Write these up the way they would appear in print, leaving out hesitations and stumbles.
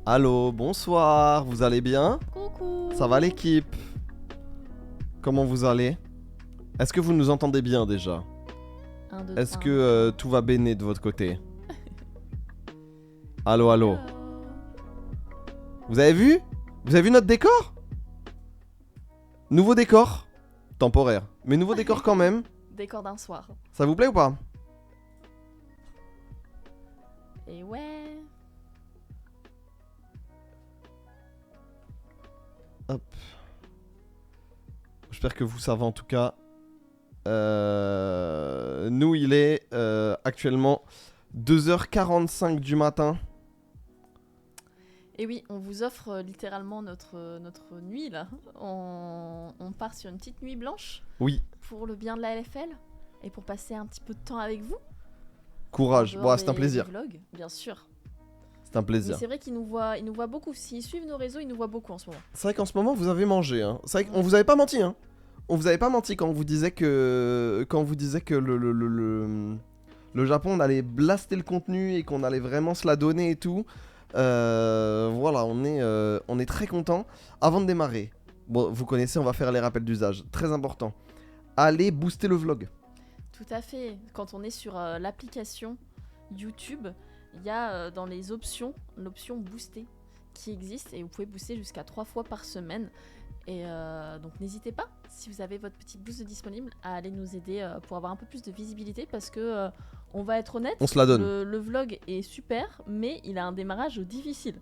Allô, bonsoir, vous allez bien? Coucou. Ça va l'équipe? Comment vous allez? Est-ce que vous nous entendez bien déjà? 1, 2, Est-ce 3, que 1, 2, 3. tout va béné de votre côté? Allô, allô. Vous avez vu? Vous avez vu notre décor? Nouveau décor. Temporaire. Mais nouveau décor quand même. Décor d'un soir. Ça vous plaît ou pas? Et ouais. Hop. J'espère que vous savez en tout cas. Nous, il est actuellement 2h45 du matin. Et oui, on vous offre littéralement notre nuit là. On part sur une petite nuit blanche. Oui. Pour le bien de la LFL. Et pour passer un petit peu de temps avec vous. Courage. Bon, c'est un plaisir. Des vlogs, bien sûr. C'est un plaisir. Mais c'est vrai qu'ils nous voient beaucoup. S'ils suivent nos réseaux, ils nous voient beaucoup en ce moment. C'est vrai qu'en ce moment, vous avez mangé. Hein. C'est vrai qu'on vous avait pas menti. Hein. On vous avait pas menti quand on vous disait que, le Japon, on allait blaster le contenu et qu'on allait vraiment se la donner et tout. Voilà, on est très content. Avant de démarrer, bon, vous connaissez, on va faire les rappels d'usage. Très important. Allez booster le vlog. Tout à fait. Quand on est sur l'application YouTube, il y a dans les options l'option booster qui existe et vous pouvez booster jusqu'à 3 fois par semaine. Et donc n'hésitez pas, si vous avez votre petit boost disponible, à aller nous aider pour avoir un peu plus de visibilité parce que on va être honnête, On se la donne. Le vlog est super, mais il a un démarrage difficile.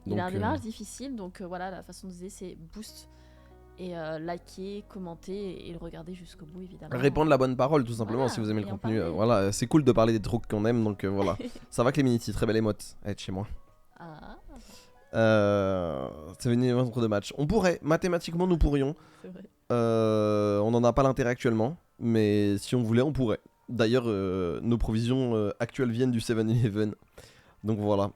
Donc voilà, la façon de nous aider c'est boost et liker, commenter et le regarder jusqu'au bout évidemment. Répandre la bonne parole tout simplement Voilà, si vous aimez le et en contenu. parler. Voilà, c'est cool de parler des trucs qu'on aime donc voilà. Ça va Cléminity, très belle émote. Elle est chez moi. Ah, C'est venu entre deux matchs. On pourrait, mathématiquement nous pourrions. c'est vrai. On n'en a pas l'intérêt actuellement, mais si on voulait, on pourrait. D'ailleurs, nos provisions actuelles viennent du 7-Eleven. Donc voilà.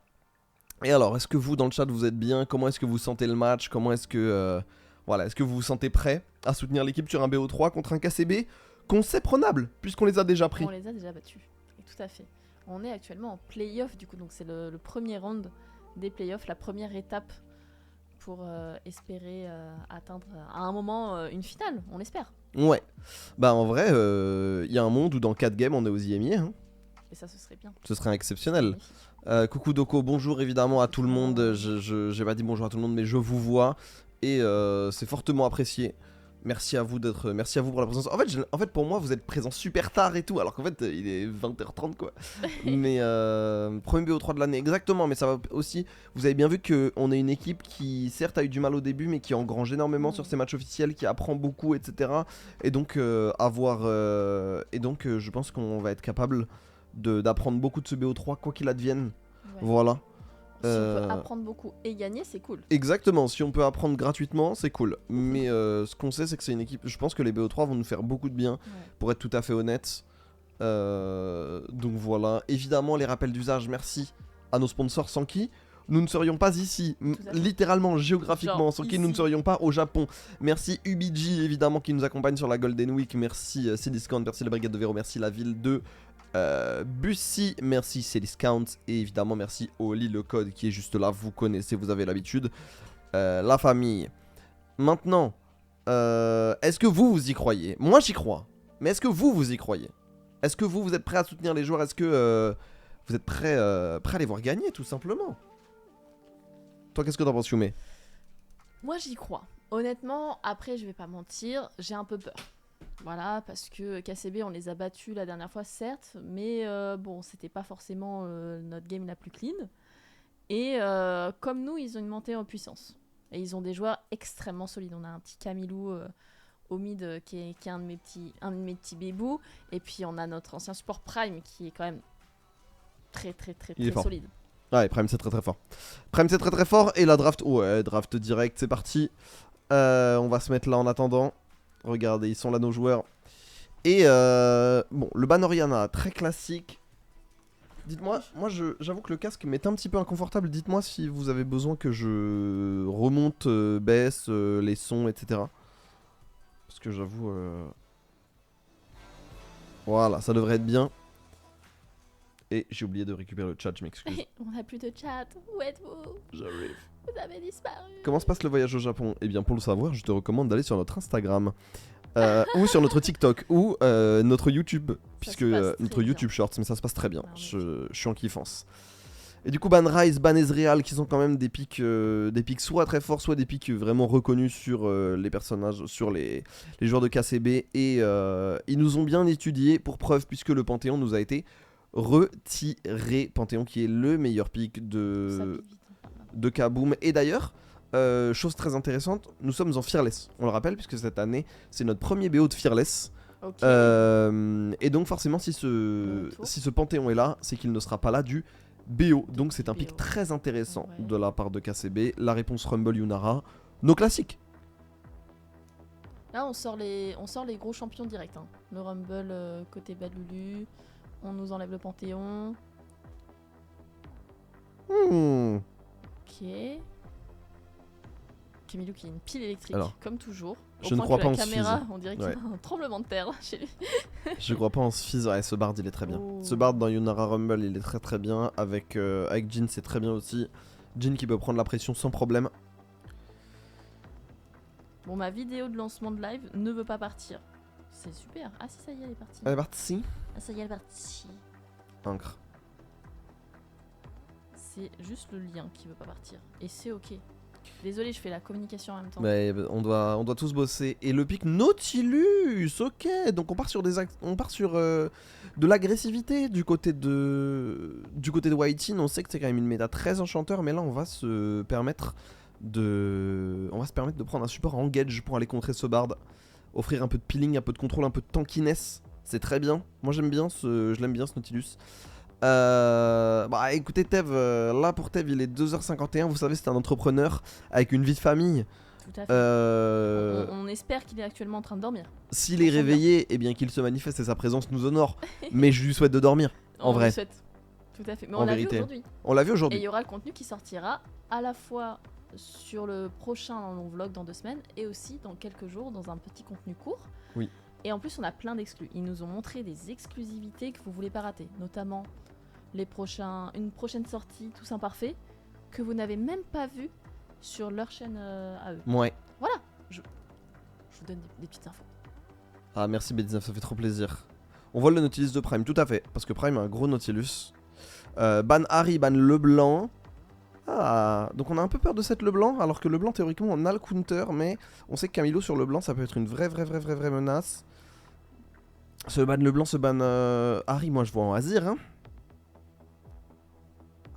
Et alors, est-ce que vous, dans le chat, vous êtes bien? Comment est-ce que vous sentez le match? Comment est-ce que... voilà, est-ce que vous vous sentez prêt à soutenir l'équipe sur un BO3 contre un KCB qu'on sait prenable, puisqu'on les a déjà pris? On les a déjà battus, et tout à fait. On est actuellement en play-off du coup, donc c'est le premier round des play-offs, la première étape pour espérer atteindre à un moment une finale, on l'espère. Ouais. Bah en vrai, il y a un monde où dans 4 games, on est aux IMI. Hein. Et ça, ce serait bien. Ce serait exceptionnel. Magnifique. Coucou Doko, bonjour évidemment à tout le monde. J'ai pas dit bonjour à tout le monde, mais je vous vois et c'est fortement apprécié. Merci à vous pour la présence. En fait, pour moi, vous êtes présents super tard et tout, alors qu'en fait, il est 20h30 quoi. Mais premier BO3 de l'année, exactement. Mais ça va aussi. Vous avez bien vu qu'on est une équipe qui, certes, a eu du mal au début, mais qui engrange énormément sur ses matchs officiels, qui apprend beaucoup, etc. Et donc, je pense qu'on va être capable d'apprendre beaucoup de ce BO3 quoi qu'il advienne. Ouais. Voilà. Si on peut apprendre beaucoup et gagner, c'est cool. Exactement, si on peut apprendre gratuitement, c'est cool. Mais ce qu'on sait, c'est que c'est une équipe. Je pense que les BO3 vont nous faire beaucoup de bien, pour être tout à fait honnête. Donc voilà. Évidemment, les rappels d'usage, merci à nos sponsors sans qui nous ne serions pas ici, littéralement, géographiquement, sans qui nous ne serions pas au Japon. Merci UBG, évidemment, qui nous accompagne sur la Golden Week. Merci Cdiscount, merci la Brigade de Véro, merci la ville de Bussy, merci Cdiscount. Et évidemment, merci Oli, le code qui est juste là. Vous connaissez, vous avez l'habitude. La famille. Maintenant, est-ce que vous y croyez? Moi, j'y crois. Mais est-ce que vous y croyez? Est-ce que vous êtes prêt à soutenir les joueurs? Est-ce que vous êtes prêt à les voir gagner, tout simplement? Toi, qu'est-ce que t'en penses, Yume? Moi, j'y crois. Honnêtement, après, je vais pas mentir, j'ai un peu peur. Voilà, parce que KCB, on les a battus la dernière fois, certes, mais bon, c'était pas forcément notre game la plus clean. Et comme nous, ils ont une montée en puissance. Et ils ont des joueurs extrêmement solides. On a un petit Camilou au mid qui est un de mes petits bébous. Et puis on a notre ancien support Prime qui est quand même très solide. Ouais, Prime c'est très fort. Prime c'est très fort. Et la draft, draft direct, c'est parti. On va se mettre là en attendant. Regardez, ils sont là nos joueurs. Et bon, le ban Oriana, très classique. Dites-moi, moi j'avoue que le casque m'est un petit peu inconfortable. Dites-moi si vous avez besoin que je remonte, baisse les sons, etc. Parce que j'avoue... Voilà, ça devrait être bien. Et j'ai oublié de récupérer le chat, je m'excuse. On n'a plus de chat. Où êtes-vous? J'arrive. Vous avez disparu. Comment se passe le voyage au Japon? Eh bien, pour le savoir, je te recommande d'aller sur notre Instagram. Ou sur notre TikTok. Ou notre YouTube. Puisque notre YouTube Shorts, mais ça se passe très bien. Je suis en kiffance. Et du coup, Ban Rise, Ban Ezreal, qui sont quand même des pics soit très forts, soit des pics vraiment reconnus sur les personnages, sur les joueurs de KCB. Et ils nous ont bien étudiés, pour preuve, puisque le Panthéon nous a été retiré. Panthéon qui est le meilleur pic de Kaboom. Et d'ailleurs, chose très intéressante, nous sommes en Fearless. On le rappelle, puisque cette année, c'est notre premier BO de Fearless. Okay. Et donc forcément, si ce Panthéon est là, c'est qu'il ne sera pas là du BO. Donc c'est un pic très intéressant de la part de KCB. La réponse Rumble Yunara, nos classiques. Là on sort les gros champions directs. Hein. Le Rumble côté Balulu, on nous enlève le Panthéon. Ok. Camilo qui a une pile électrique, alors, comme toujours. Je ne crois pas en Sfiz. On dirait qu'il y a un tremblement de terre chez lui. Je crois pas en Sfiz, ouais, ce Bard il est très bien. Ce Bard dans Yunara Rumble il est très très bien. Avec Jhin c'est très bien aussi. Jhin qui peut prendre la pression sans problème. Bon, ma vidéo de lancement de live ne veut pas partir. C'est super. Ah si, ça y est, elle est partie. Elle est partie. Ah ça y est, elle est partie. Incre. C'est juste le lien qui veut pas partir. Et c'est ok. Désolé, je fais la communication en même temps. Mais on doit tous bosser. Et le pic Nautilus, ok. Donc on part sur de l'agressivité du côté de Whitey. On sait que c'est quand même une méta très enchanteur, mais là on va se permettre de prendre un support engage pour aller contrer ce Bard, offrir un peu de peeling, un peu de contrôle, un peu de tankiness. C'est très bien. Moi je l'aime bien ce Nautilus. Bah écoutez Tev, là pour Tev il est 2h51, vous savez c'est un entrepreneur avec une vie de famille. Tout à fait. On espère qu'il est actuellement en train de dormir. S'il est réveillé, eh bien qu'il se manifeste et sa présence nous honore. Mais je lui souhaite de dormir, en vrai. On lui souhaite. Tout à fait. Mais on l'a vu aujourd'hui. On l'a vu aujourd'hui. Et il y aura le contenu qui sortira à la fois sur le prochain long vlog dans 2 semaines et aussi dans quelques jours dans un petit contenu court. Oui. Et en plus on a plein d'exclus. Ils nous ont montré des exclusivités que vous voulez pas rater, notamment une prochaine sortie Tous Imparfaits que vous n'avez même pas vu sur leur chaîne à eux. Ouais. Voilà, je vous donne des petites infos. Ah merci B19, ça fait trop plaisir. On vole le Nautilus de Prime, tout à fait, parce que Prime a un gros Nautilus. Ban Harry, ban Leblanc. Ah, donc on a un peu peur de cette Leblanc, alors que Leblanc théoriquement on a le counter, mais on sait que Camilo sur Leblanc ça peut être une vraie menace. Ce ban Leblanc, ce ban Harry, moi je vois en Azir, hein.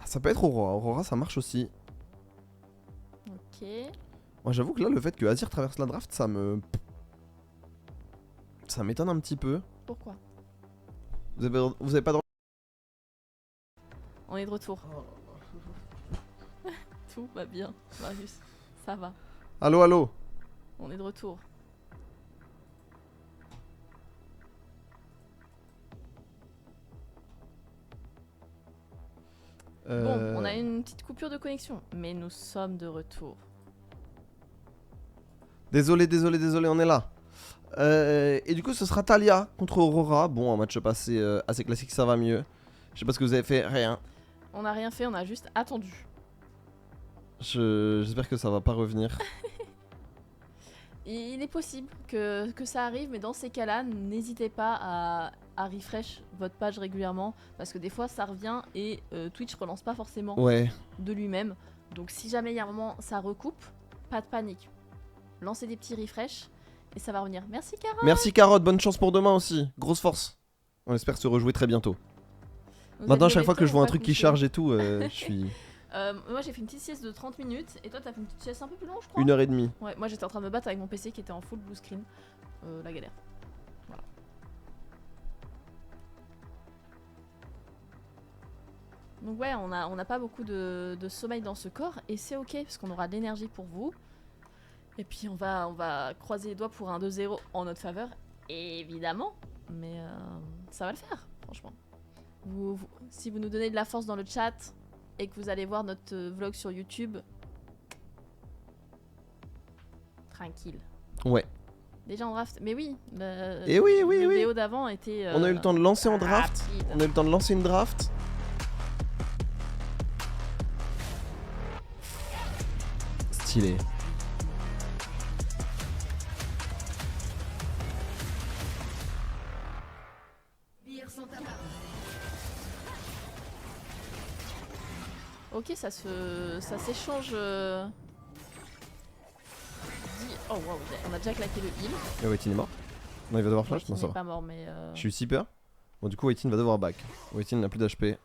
Ça peut être Aurora. Aurora, ça marche aussi. Ok. Moi, j'avoue que là, le fait que Azir traverse la draft, ça m'étonne un petit peu. Pourquoi? Vous avez pas de... On est de retour. Tout va bien, Marius. Ça va. Allô, allô. On est de retour. Bon, on a une petite coupure de connexion, mais nous sommes de retour. Désolé, on est là. Et du coup, ce sera Talia contre Aurora. Bon, un match passé assez classique, ça va mieux. Je sais pas ce que vous avez fait, rien. On n'a rien fait, on a juste attendu. J'espère que ça va pas revenir. Il est possible que ça arrive, mais dans ces cas-là, n'hésitez pas à refresh votre page régulièrement, parce que des fois ça revient et Twitch relance pas forcément de lui-même. Donc si jamais il y a un moment ça recoupe, pas de panique. Lancez des petits refresh et ça va revenir. Merci Carotte. Merci Carotte, bonne chance pour demain aussi. Grosse force. On espère se rejouer très bientôt. Maintenant, chaque fois que je vois un truc qui charge et tout, je suis... moi j'ai fait une petite sieste de 30 minutes et toi t'as fait une petite sieste un peu plus longue je crois. 1h30. Ouais, moi j'étais en train de me battre avec mon PC qui était en full blue screen. La galère. Voilà. Donc ouais, on a pas beaucoup de sommeil dans ce corps et c'est ok parce qu'on aura de l'énergie pour vous. Et puis on va croiser les doigts pour un 2-0 en notre faveur, évidemment. Mais ça va le faire, franchement. Si vous nous donnez de la force dans le chat et que vous allez voir notre vlog sur YouTube, tranquille. Ouais. Déjà en draft, mais oui. Et oui. Le BO d'avant était. On a eu le temps de lancer en draft. Rapide. On a eu le temps de lancer une draft. stylé. Ok, ça s'échange. Oh waouh, on a déjà claqué le heal. Et Waitin est mort. Non, il va devoir flash. Non, ça Il va. est pas mort, mais. Je suis super. Bon, du coup, Waitin va devoir back. Waitin n'a plus d'HP.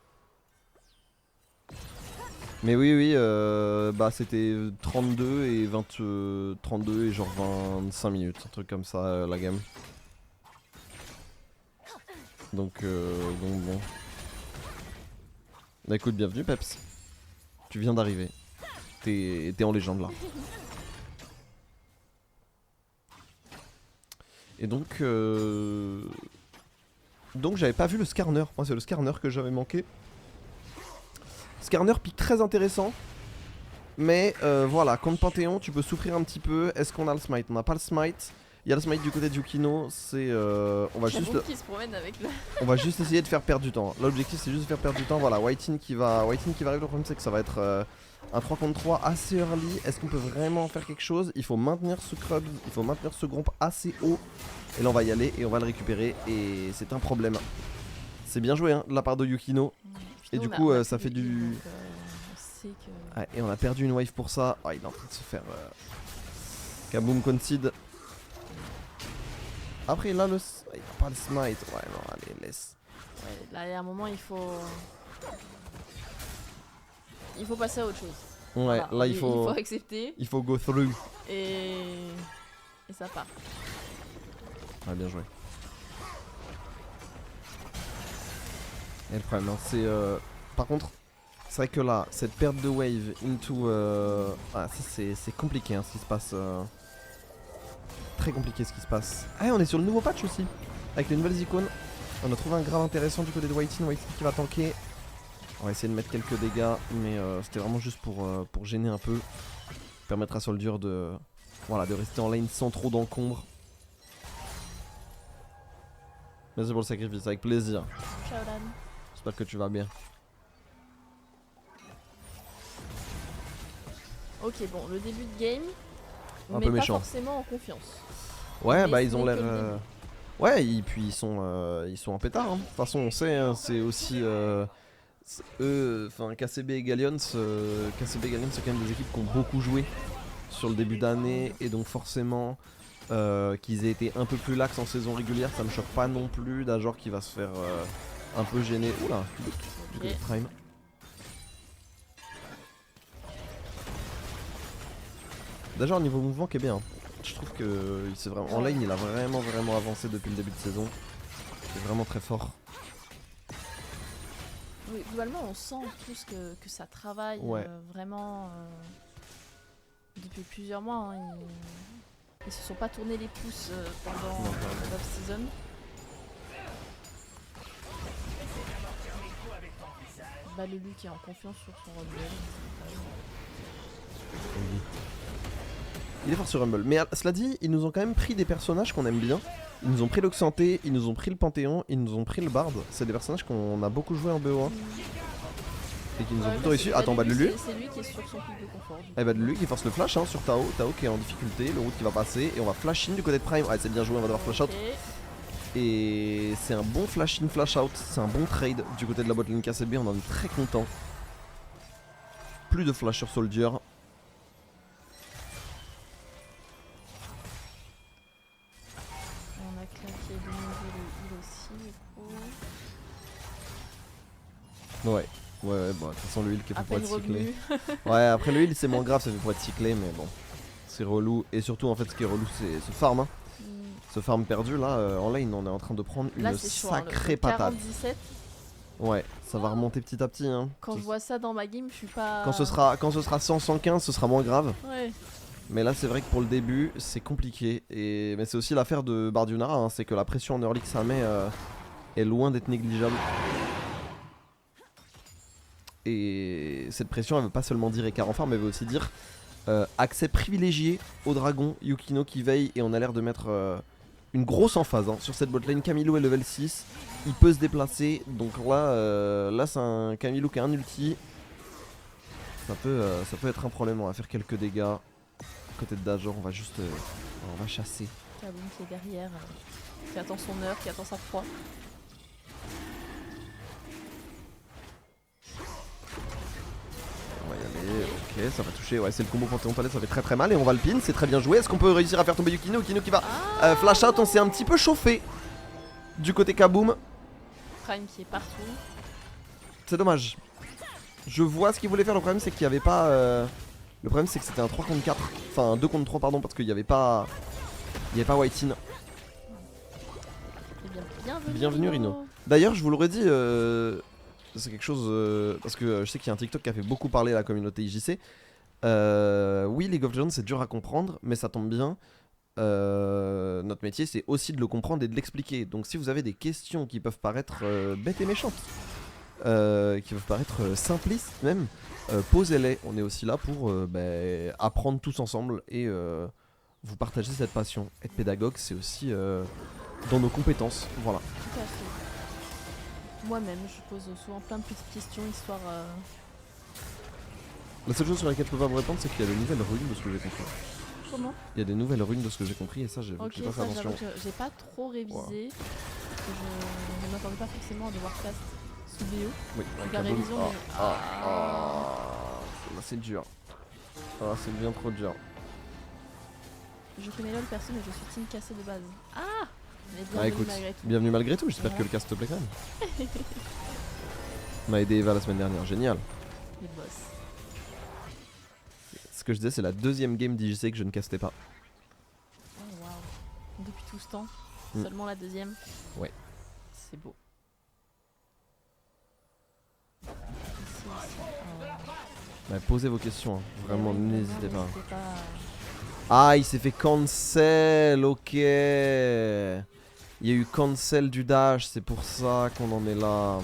Mais oui, bah c'était 32 et 32 et genre 25 minutes, un truc comme ça la game. Donc bon. Bah écoute, bienvenue Peps. Tu viens d'arriver. T'es en légende là. Et donc j'avais pas vu le Skarner. Moi c'est le Skarner que j'avais manqué. Skarner pique très intéressant. Mais voilà, contre Panthéon tu peux souffrir un petit peu. Est-ce qu'on a le smite? On n'a pas le smite. Il y a le smite du côté de Yukino. C'est on va juste on va juste essayer de faire perdre du temps. L'objectif c'est juste de faire perdre du temps. Voilà, Waitin qui va arriver. Le problème c'est que ça va être un 3 contre 3 assez early. Est-ce qu'on peut vraiment faire quelque chose? Il faut maintenir ce crub, il faut maintenir ce groupe assez haut. Et là on va y aller et on va le récupérer. Et c'est un problème. C'est bien joué hein, de la part de Yukino. Et du coup ça fait du... Ah, et on a perdu une wave pour ça. Oh, il est en train de se faire Kaboom concede. Après là il a pas le smite. Ouais non allez laisse. Ouais, là il y a un moment il faut passer à autre chose. Ouais voilà. Là il faut accepter. Il faut go through. Et ça part. Ah bien joué. Et le problème hein, c'est par contre c'est vrai que là cette perte de wave into ah, c'est compliqué hein, ce qui se passe. Très compliqué ce qui se passe. Ah on est sur le nouveau patch aussi. Avec les nouvelles icônes. On a trouvé un grave intéressant du côté de Waitin qui va tanker. On va essayer de mettre quelques dégâts. Mais c'était vraiment juste pour gêner un peu. Permettre à Soldier de rester en lane sans trop d'encombre. Merci pour le sacrifice, avec plaisir. Ciao Dan. J'espère que tu vas bien. Ok bon, le début de game. Un peu méchant. Pas forcément en confiance. Ouais, mais bah ils ont l'air. Ouais, et puis ils sont en pétard. Hein. De toute façon, on sait, hein, c'est aussi eux, enfin KCB et Galleons. KCB et Galleons, c'est quand même des équipes qui ont beaucoup joué sur le début d'année, et donc forcément qu'ils aient été un peu plus lax en saison régulière, ça me choque pas non plus. D'Ajor qui va se faire un peu gêner. Oula, du coup, Prime. D'Ajor niveau mouvement qui est bien. Je trouve que c'est vraiment en lane, il a vraiment avancé depuis le début de saison. C'est vraiment très fort. Oui, globalement, on sent tous que ça travaille vraiment depuis plusieurs mois. Hein, ils se sont pas tournés les pouces pendant l'off-season. Bah, Lulu qui est en confiance sur son rôle. Il est fort sur Rumble. Mais cela dit, ils nous ont quand même pris des personnages qu'on aime bien. Ils nous ont pris l'Oxanté, ils nous ont pris le Panthéon, ils nous ont pris le Bard. C'est des personnages qu'on a beaucoup joué en BO1. Et qui nous ont plutôt réussi. Attends, bah Lulu. C'est lui qui est sur son pic de confort. Eh bah Lulu qui force le flash hein, sur Tao. Tao qui est en difficulté, le route qui va passer. Et on va flash in du côté de Prime. Ouais, c'est bien joué, on va devoir flash out. Et c'est un bon flash in, flash out. C'est un bon trade du côté de la botlane KCB. On en est très content. Plus de flash sur Soldier. Ouais, bah de toute façon le heal qui est fait pour être cyclé. Ouais, après le heal c'est moins grave, ça fait pour être cyclé, mais bon, c'est relou. Et surtout en fait ce qui est relou c'est ce farm. Hein. Ce farm perdu là, en lane on est en train de prendre une sacrée patate. 47. Ouais, ça va remonter petit à petit. Hein. Quand je vois ça dans ma game, je suis pas... Quand ce sera 100, 115, ce sera moins grave. Ouais. Mais là c'est vrai que pour le début c'est compliqué. Mais c'est aussi l'affaire de Bardunara, hein. C'est que la pression en early que ça met est loin d'être négligeable. Et cette pression elle veut pas seulement dire écart en farm, mais elle veut aussi dire accès privilégié au dragon. Yukino qui veille, et on a l'air de mettre une grosse emphase hein, sur cette botlane. Camilo est level 6, il peut se déplacer, donc là c'est un Camilo qui a un ulti. Ça peut être un problème, on va faire quelques dégâts. côté de Dajor, on va juste... on va chasser. Kaboom qui est derrière, qui attend son heure, qui attend sa proie. On va y aller, ok, ça va toucher, ouais c'est le combo Panthéon Palette, ça fait très très mal et on va le pin, c'est très bien joué. Est-ce qu'on peut réussir à faire tomber Yukino? Yukino qui va flash out, on s'est un petit peu chauffé du côté Kaboom. Prime qui est partout. C'est dommage. Je vois ce qu'il voulait faire, le problème c'est qu'il n'y avait pas... Le problème c'est que c'était un 3 contre 4, enfin un 2 contre 3 pardon, parce qu'il n'y avait pas... Il n'y avait pas White-In. Bienvenue Rhino. D'ailleurs je vous l'aurais dit, c'est quelque chose... parce que je sais qu'il y a un TikTok qui a fait beaucoup parler à la communauté IJC. Oui, League of Legends c'est dur à comprendre, mais ça tombe bien. Notre métier c'est aussi de le comprendre et de l'expliquer. Donc si vous avez des questions qui peuvent paraître bêtes et méchantes, qui peuvent paraître simplistes même, posez-les. On est aussi là pour apprendre tous ensemble et vous partager cette passion. Être pédagogue c'est aussi dans nos compétences. Voilà. Tout à fait. Moi-même je pose souvent plein de petites questions histoire... La seule chose sur laquelle je peux pas vous répondre c'est qu'il y a des nouvelles runes de ce que j'ai compris. Comment? Il y a des nouvelles runes de ce que j'ai compris et ça j'ai pas fait attention. J'ai pas trop révisé. Wow. Je ne m'attendais pas forcément à devoir cast sous BO. Oui, donc la révision. Là c'est dur. Ah c'est bien trop dur. Je connais LOL perso mais je suis team cassé de base. Ah mais bienvenue écoute, malgré tout. Bienvenue malgré tout, j'espère que le cast te plaît quand même. On m'a aidé Eva la semaine dernière, génial. Les boss. Ce que je disais c'est la deuxième game d'IJC que je ne castais pas. Oh waouh. Depuis tout ce temps, seulement la deuxième. Ouais. C'est beau. Posez vos questions, hein. Vraiment n'hésitez pas. Ah il s'est fait cancel, ok. Il y a eu cancel du dash, c'est pour ça qu'on en est là.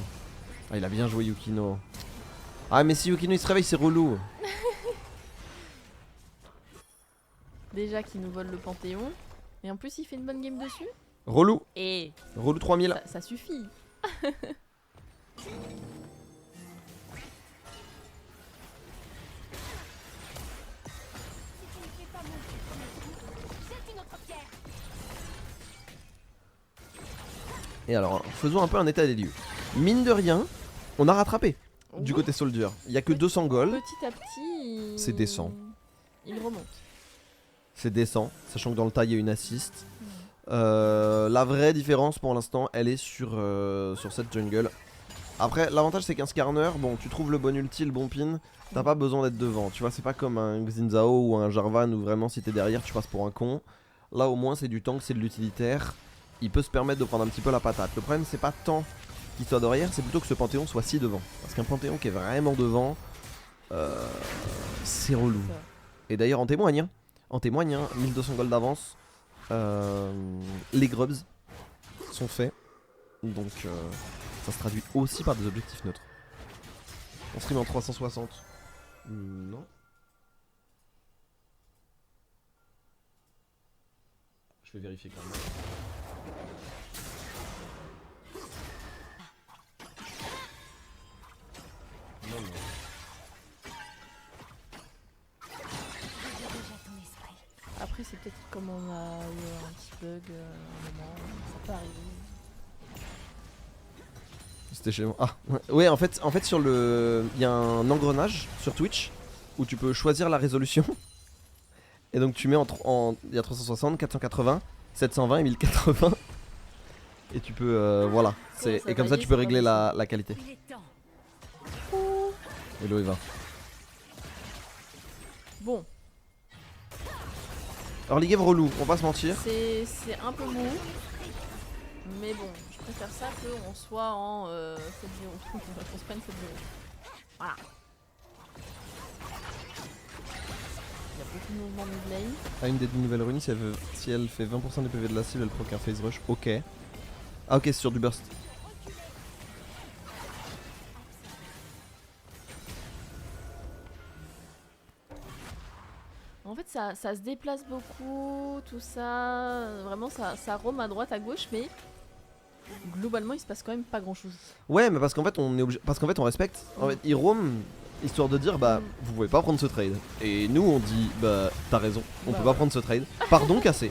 Ah il a bien joué Yukino. Ah mais si Yukino il se réveille c'est relou. Déjà qu'il nous vole le Panthéon. Et en plus il fait une bonne game dessus. Relou. Et relou 3000. Ça suffit. Et alors, faisons un peu un état des lieux. Mine de rien, on a rattrapé du côté Soldier. Il n'y a que 200 gold. Petit à petit, c'est décent. Il remonte. C'est décent, sachant que dans le tas il y a une assist. La vraie différence pour l'instant, elle est sur cette jungle. Après, l'avantage c'est qu'un Skarner, bon, tu trouves le bon ulti, le bon pin, t'as pas besoin d'être devant. Tu vois, c'est pas comme un Xin ou un Jarvan où vraiment si t'es derrière, tu passes pour un con. Là au moins c'est du tank, c'est de l'utilitaire. Il peut se permettre de prendre un petit peu la patate. Le problème c'est pas tant qu'il soit derrière, c'est plutôt que ce Panthéon soit si devant. Parce qu'un Panthéon qui est vraiment devant, c'est relou. Et d'ailleurs en témoigne, hein, 1200 gold d'avance. Les grubs sont faits. Donc ça se traduit aussi par des objectifs neutres. On stream en 360. Non. Je vais vérifier quand même. Non, non. Après c'est peut-être comme on a eu un petit bug à un moment, ça peut arriver. C'était chez moi. Ah ouais en fait sur le... Il y a un engrenage sur Twitch où tu peux choisir la résolution. Et donc tu mets il y a 360, 480, 720 et 1080. Et tu peux voilà. Et comme ça tu peux régler la qualité. Hello Eva. Bon. Alors les games relou, on va pas se mentir. C'est un peu mou. Mais bon, je préfère ça qu'on soit en 7-0. On se prenne 7-0. Voilà. Il y a beaucoup de mouvements mid lane. Ah, une des deux nouvelles runes, si elle fait 20% des PV de la cible, elle proc un phase rush. Ok. Ah ok, c'est sur du burst. En fait ça se déplace beaucoup, tout ça, vraiment ça roam à droite, à gauche, mais globalement il se passe quand même pas grand chose. Ouais mais parce qu'en fait on est obligé, parce qu'en fait on respecte. En fait il roam, histoire de dire bah vous pouvez pas prendre ce trade. Et nous on dit bah t'as raison, on Bah peut pas ouais. prendre ce trade. Pardon cassé.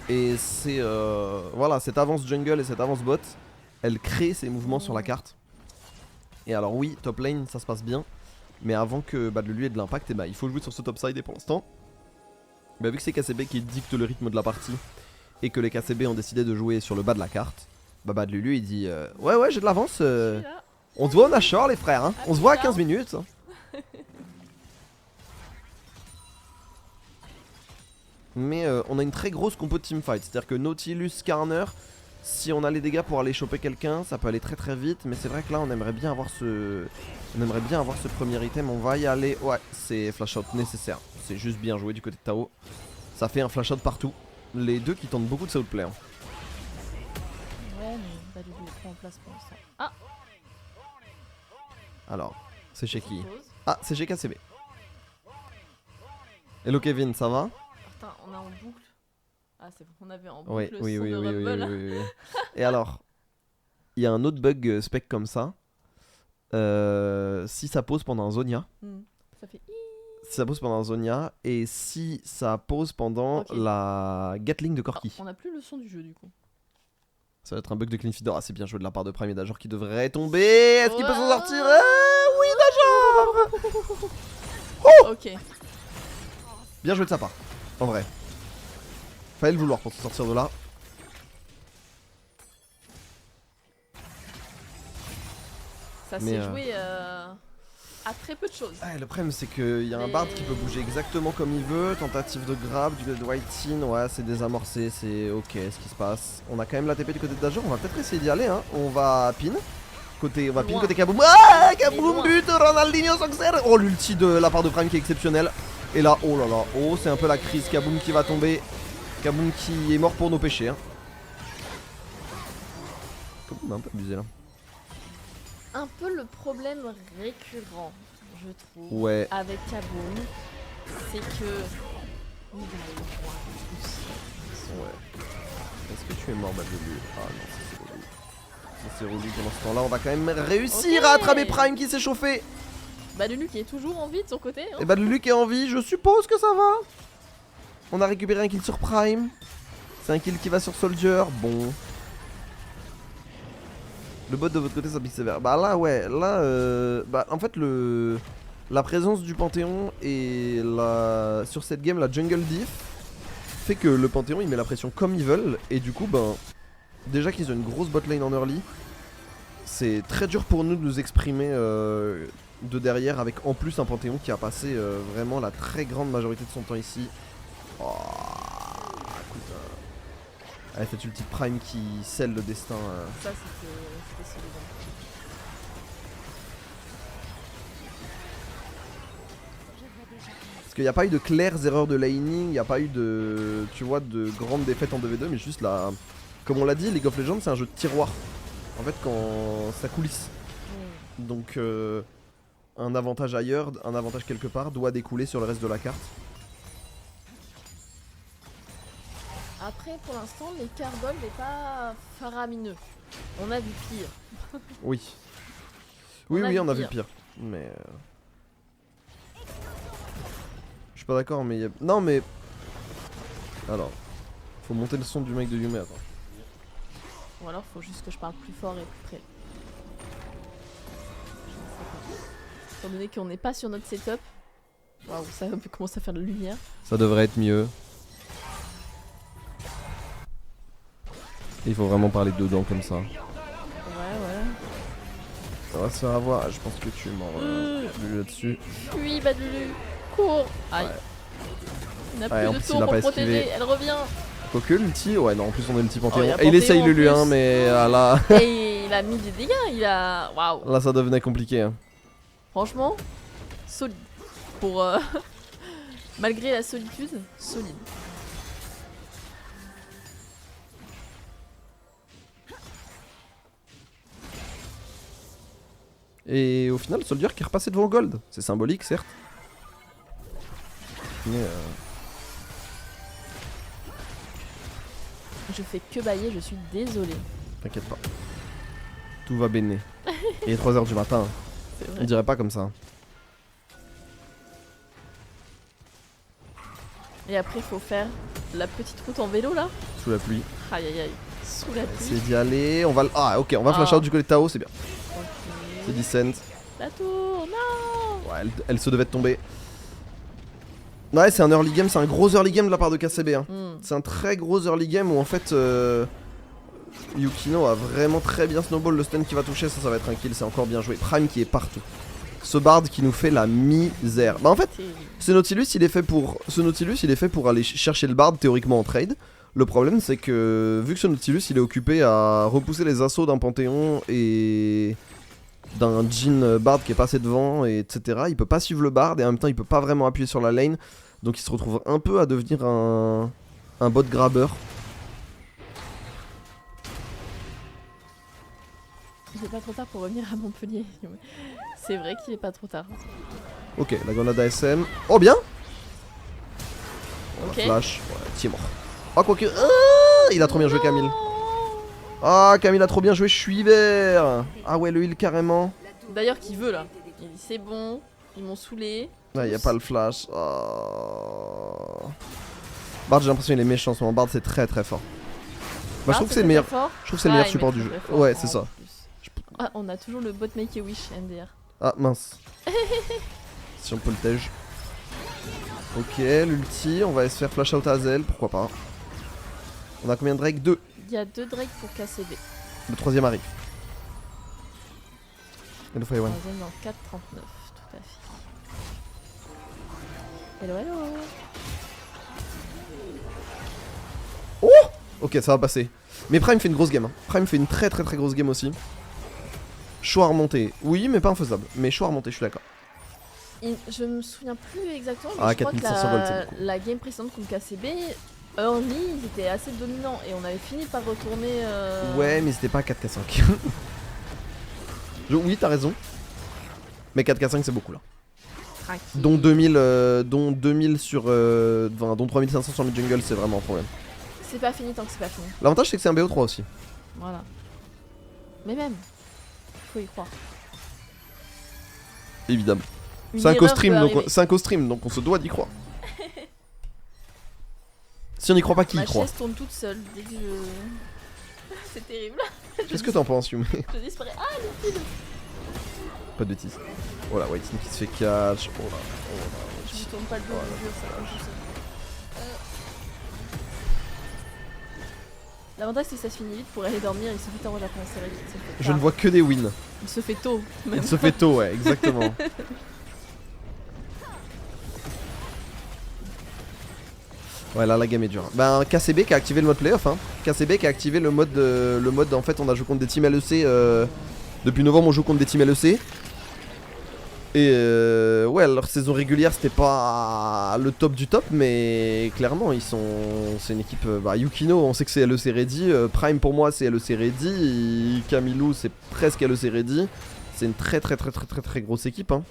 Et c'est voilà, cette avance jungle et cette avance bot, elle crée ces mouvements sur la carte. Et alors oui, top lane ça se passe bien, mais avant que bah, de lui ait de l'impact, et bah, il faut jouer sur ce top side. Et pour l'instant, bah, vu que c'est KCB qui dicte le rythme de la partie et que les KCB ont décidé de jouer sur le bas de la carte, bah Bad Lulu il dit ouais j'ai de l'avance, Je suis là. on se voit au Nashor les frères, hein. On se voit à 15 minutes. Mais on a une très grosse compo de teamfight, c'est-à-dire que Nautilus, Skarner, si on a les dégâts pour aller choper quelqu'un, ça peut aller très très vite. Mais c'est vrai que là on aimerait bien avoir ce premier item. On va y aller, ouais, c'est flash out nécessaire. C'est juste bien joué du côté de Tao. Ça fait un flash out partout. Les deux qui tentent beaucoup de outplay. Hein. Ouais, mais Bad Lulu est trop en place pour l'instant. Ah, Alors, c'est chez qui? pause. Ah, c'est chez KCB. Hello Kevin, ça va? Putain, on a en boucle. Ah, c'est bon, on avait en boucle Oui, le oui, son oui, de oui, oui, Rumble. oui, oui. Et alors, il y a un autre bug spec comme ça. Si ça pose pendant un Zonia, Ça fait si ça pose pendant un Zonia, et si ça pose pendant Ok. la Gatling de Corki. On a plus le son du jeu du coup. Ça va être un bug de Clean Feeder assez bien joué de la part de Prime et Dajor qui devrait tomber. Est-ce qu'il peut s'en sortir? Oui, Dajor. Ok. Bien joué de sa part, en vrai. Fallait le vouloir pour se sortir de là. Ça Mais, s'est joué à très peu de choses. Ouais, le problème c'est qu'il y a un Bard qui peut bouger exactement comme il veut. Tentative de grab du côté de White-Tin, ouais c'est désamorcé, c'est ok ce qui se passe. On a quand même la TP du côté de Dajor, on va peut-être essayer d'y aller hein. On va pin. On va pin Loin. côté Kaboom. Ah Mais Kaboom loin. but, Ronaldinho Soxer. Oh l'ulti de la part de Prime qui est exceptionnel. Et là, oh là là, oh c'est un peu la crise, Kaboom qui va tomber. Kaboom qui est mort pour nos péchés hein. Kaboom a un peu abusé là. Un peu le problème récurrent, je trouve, Ouais. avec Kaboom, c'est que il va aller loin tous. Ouais. Est-ce que tu es mort, Bad Lulu? Ah non, ça c'est relou. Ça c'est relou. Pendant ce temps-là, on va quand même réussir Ok. à attraper Prime qui s'est chauffé. Bad Lulu qui est toujours en vie de son côté. Hein. Et Bad Lulu qui est en vie, je suppose que ça va. On a récupéré un kill sur Prime. C'est un kill qui va sur Soldier. Bon. Le bot de votre côté, ça pique sévère. Bah là, ouais. Là, bah en fait, la présence du Panthéon et sur cette game, la jungle diff fait que le Panthéon il met la pression comme ils veulent. Et du coup, ben, déjà qu'ils ont une grosse bot lane en early, c'est très dur pour nous de nous exprimer de derrière avec en plus un Panthéon qui a passé vraiment la très grande majorité de son temps ici. Oh, écoute, avec cette ulti Prime qui scelle le destin. Ça c'était solide. Parce qu'il n'y a pas eu de claires erreurs de laning, il n'y a pas eu de, tu vois, de grandes défaites en 2v2, mais juste là, comme on l'a dit, League of Legends c'est un jeu de tiroir. En fait, quand ça coulisse. Donc, un avantage ailleurs, un avantage quelque part doit découler sur le reste de la carte. Après, pour l'instant, l'écart gold n'est pas faramineux. On a vu pire. Oui. Oui, On a oui, vu on a vu pire. pire. Mais. Je suis pas d'accord, mais. Non, mais. Alors. Faut monter le son du mec de Yume, attends. Ou alors, faut juste que je parle plus fort et plus près. Je ne sais pas. Étant donné qu'on n'est pas sur notre setup. Waouh, ça commence à faire de la lumière. Ça devrait être mieux. Il faut vraiment parler dedans comme ça. Ouais, ouais. Ça va se faire avoir. Je pense que tu es mort là-dessus. Fuis, Bad Lulu. Cours. Aïe. Ouais. Il n'a Ouais, en plus de plus, tour il a pour pas protéger. esquivé. Elle revient. Quoique l'ulti, ouais, non, en plus on a l'ulti Panthéon. Oh, il y a Et il essaye Panthéon en Lulu, hein, plus. mais là, Et il a mis des dégâts. Il a. Waouh. là ça devenait compliqué. Hein. Franchement, solide. Pour. Malgré la solitude, solide. Et au final, Soldier qui est repassé devant Gold. C'est symbolique, certes. Mais Je fais que bailler, je suis désolée. t'inquiète pas. Tout va béné. Il est 3h du matin. C'est On vrai. dirait pas comme ça. Et après, il faut faire la petite route en vélo là. Sous la pluie. Aïe aïe aïe. Sous la Essayer pluie. d'y aller. On va. Ah, ok, on va flash Ah. out du côté de Tao, c'est bien. C'est Ok. Descent. La tour, non. Ouais, elle se devait de tomber. Ouais, c'est un early game, c'est un gros early game de la part de KCB. Hein. C'est un très gros early game où en fait Yukino a vraiment très bien snowball. Le stun qui va toucher, ça va être un kill, c'est encore bien joué. Prime qui est partout. Ce Bard qui nous fait la misère. Bah en fait, ce Nautilus il est fait pour aller chercher le Bard théoriquement en trade. Le problème c'est que vu que ce Nautilus il est occupé à repousser les assauts d'un Panthéon et d'un Jhin Bard qui est passé devant, et etc. Il peut pas suivre le Bard et en même temps il peut pas vraiment appuyer sur la lane. Donc il se retrouve un peu à devenir un bot grabber. Il est pas trop tard pour revenir à Montpellier. C'est vrai qu'il est pas trop tard. Ok, la grenade ASM. Oh bien. On va Ok. flash. Ouais, t'y es mort. Oh quoique. Ah, il a trop bien joué Camille. Ah Camille a trop bien joué, je suis vert. Ah ouais le heal carrément. D'ailleurs, qui veut là? Il dit c'est bon, ils m'ont saoulé. Ah y a pas le flash. Oh. Bard j'ai l'impression qu'il est méchant en ce moment. Bard c'est très très fort. Moi je trouve que c'est le meilleur. Je trouve que c'est le meilleur support du jeu. Ouais c'est ça. Ah, on a toujours le bot Make a Wish NDR. Ah mince. Si on peut le tège. Ok, l'ulti, on va se faire flash out à Azel, pourquoi pas. On a combien de Drake? 2. Il y a 2 Drake pour KCB. Le troisième arrive. Et le Fire One. Troisième dans 4,39, tout à fait. Hello, hello. Ok, ça va passer. Mais Prime fait une grosse game. Hein. Prime fait une très très très grosse game aussi. Choix à remonter. Oui, mais pas infaisable. Mais choix à remonter, je suis d'accord. Je me souviens plus exactement, mais Ah, je crois que 4500 gold, c'est beaucoup. la game précédente contre KCB, early, ils étaient assez dominants et on avait fini par retourner. Ouais, mais c'était pas 4K5. Oui, t'as raison. Mais 4K5 c'est beaucoup là. Tranquille. Dont 2000 sur. Enfin, dont 3500 sur mid-jungle, c'est vraiment un problème. C'est pas fini tant que c'est pas fini. L'avantage c'est que c'est un BO3 aussi. Voilà. Mais même, faut y croire. Évidemment. Une 5 au erreur stream, peut donc, arriver. 5 au stream, donc on se doit d'y croire. Si on n'y croit pas, qui y Ma croit? chaise tourne toute seule dès que je. C'est terrible. Qu'est-ce que t'en penses, Yume? Je disparais. Ah, le fil. Pas de bêtises. Oh là, White Team qui se fait catch. Oh là, Je me tourne pas le dos, je jure, ça comme tout seul. L'avantage c'est que ça se finit vite pour aller dormir, il se fait tard au Japon, c'est vrai qu'il se fait je tard. ne vois que des wins. Il se fait tôt, même. Il se fait tôt, ouais, exactement. Ouais, là la game est dure. Ben KCB qui a activé le mode playoff, hein. KCB qui a activé le mode en fait on a joué contre des teams LEC depuis novembre on joue contre des teams LEC. Et ouais, leur saison régulière c'était pas le top du top, mais clairement ils sont, c'est une équipe. Bah Yukino on sait que c'est LEC ready, Prime pour moi c'est LEC ready, et Camilou c'est presque LEC ready. C'est une très grosse équipe hein.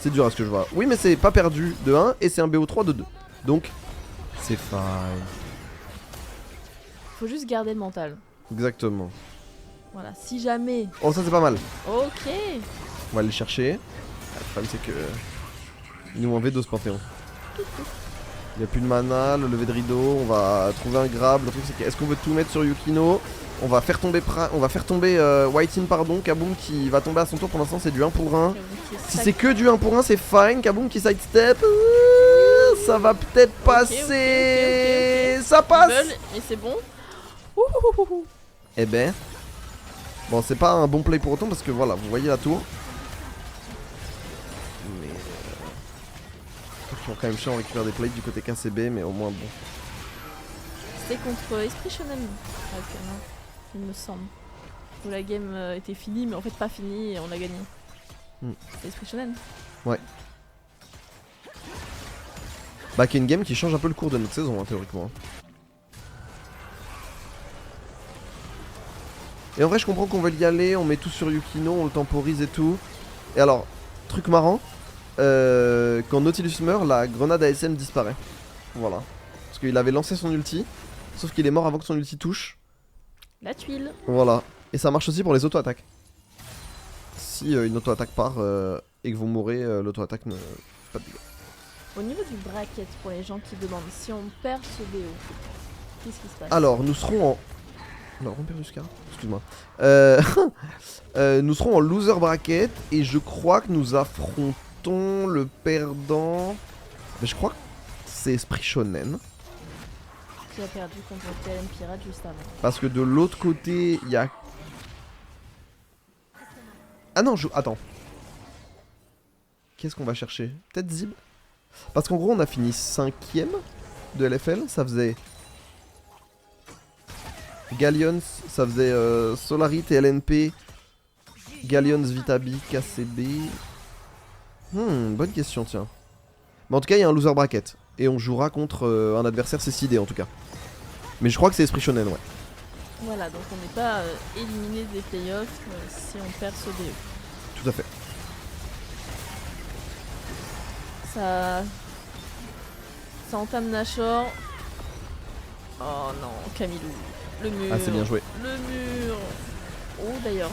C'est dur à ce que je vois. Oui mais c'est pas perdu de 1 et c'est un BO3 de 2. Donc c'est fine. Faut juste garder le mental. Exactement. Voilà, si jamais. Oh ça c'est pas mal. Ok. On va aller le chercher. Le problème c'est que ils nous ont enlevé 12 Panthéon. Il n'y a plus de mana, le lever de rideau, on va trouver un grab. Le truc c'est que est-ce qu'on veut tout mettre sur Yukino? On va faire tomber Whitein pardon, Kaboom qui va tomber à son tour, pour l'instant c'est du 1 pour 1. Si c'est que du 1 pour 1 c'est fine, Kaboom qui sidestep. Ça va peut-être passer. Ok. Ça passe. Et c'est bon. Eh ben. Bon c'est pas un bon play pour autant parce que voilà, vous voyez la tour. Mais ils ont quand même chiant, on récupère des plays du côté KCB, mais au moins bon. C'était contre Esprit Shonen, il me semble. Où la game était finie, mais en fait pas finie et on a gagné. C'est Esprit Shonen. Ouais. Bah qui est une game qui change un peu le cours de notre saison hein, théoriquement. Et en vrai je comprends qu'on veut y aller, on met tout sur Yukino, on le temporise et tout. Et alors, truc marrant, quand Nautilus meurt, la grenade ASM disparaît. Voilà. Parce qu'il avait lancé son ulti, sauf qu'il est mort avant que son ulti touche. La tuile. Voilà. Et ça marche aussi pour les auto-attaques. si une auto-attaque part et que vous mourrez, l'auto-attaque ne fait pas de dégâts. Au niveau du bracket, pour les gens qui demandent, si on perd ce BO, qu'est-ce qui se passe? Alors, nous serons en... Non, on perd du Scar, excuse-moi. Nous serons en loser bracket et je crois que nous affrontons le perdant... Mais je crois que c'est Esprit Shonen. Qui a perdu contre TLM Pirate juste avant. Parce que de l'autre côté, il y a... Ah non, attends. Qu'est-ce qu'on va chercher? Peut-être Zib? Parce qu'en gros, on a fini 5ème de LFL. Ça faisait... Galleons, ça faisait Solari, TLNP, Galleons, Vitabi, KCB... bonne question, tiens. Mais en tout cas, il y a un loser bracket. Et on jouera contre un adversaire CCD en tout cas. Mais je crois que c'est Esprit Shonen, ouais. Voilà, donc on n'est pas éliminé des playoffs si on perd ce BE. Tout à fait. Ça entame Nashor. Oh non, Camilou. Le mur. Ah, c'est bien joué. Le mur. Oh, d'ailleurs.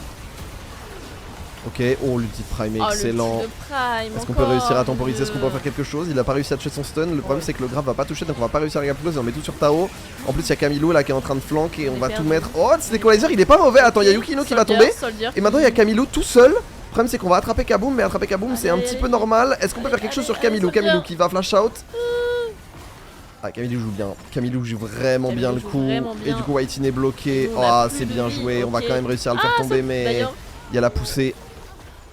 Ok, oh, l'ulti de Prime est excellent. Est-ce qu'on peut réussir à temporiser? Est-ce qu'on peut faire quelque chose? Il a pas réussi à toucher son stun. Le problème, c'est que le grave va pas toucher, donc on va pas réussir à gap close. On met tout sur Tao. En plus, il y a Camilo là qui est en train de flank et on va tout mettre. Oh, c'est l'équalizer, il est pas mauvais. Attends, il y a Yukino qui va tomber. Et maintenant, il y a Camilo tout seul. Le problème, c'est qu'on va attraper Kaboom, mais attraper Kaboom, c'est un petit peu normal. Est-ce qu'on peut faire quelque chose sur Camilo? Camilo qui va flash out. Ah, Camilo joue bien. Camilo joue vraiment bien le coup. Et du coup, Whitey est bloqué. Oh, c'est bien joué. On va quand même réussir à le faire tomber, mais il y a la poussée.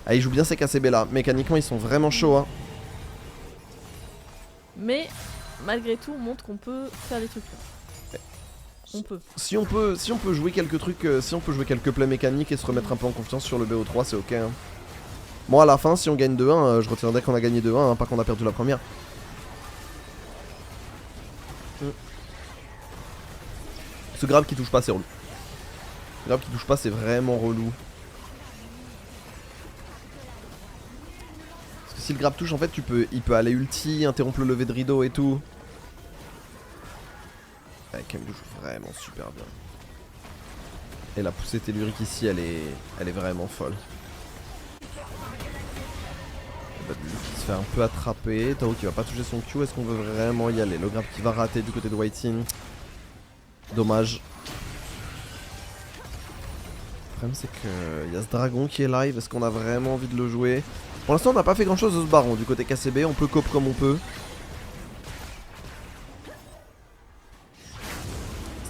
Ah, il joue bien ces KCB là. Mécaniquement, ils sont vraiment chauds. Hein. Mais malgré tout, on montre qu'on peut faire des trucs. On peut. Si on peut jouer quelques trucs, si on peut jouer quelques plays mécaniques et se remettre un peu en confiance sur le BO3, c'est ok. Hein. Bon, à la fin, si on gagne 2-1, je retiendrai qu'on a gagné 2-1, hein, pas qu'on a perdu la première. Ce grab qui touche pas, c'est relou. Le grab qui touche pas, c'est vraiment relou. Parce que si le grab touche, en fait, il peut aller ulti, interrompre le lever de rideau et tout. Ouais, Camille joue vraiment super bien. Et la poussée tellurique ici, elle est vraiment folle. Qui se fait un peu attraper. Tao qui va pas toucher son Q. Est-ce qu'on veut vraiment y aller? Le grab qui va rater du côté de Whiting. Dommage. Le problème c'est qu'il y a ce dragon qui est live. Est-ce qu'on a vraiment envie de le jouer? Pour l'instant on n'a pas fait grand chose de ce baron du côté KCB. On peut cope comme on peut.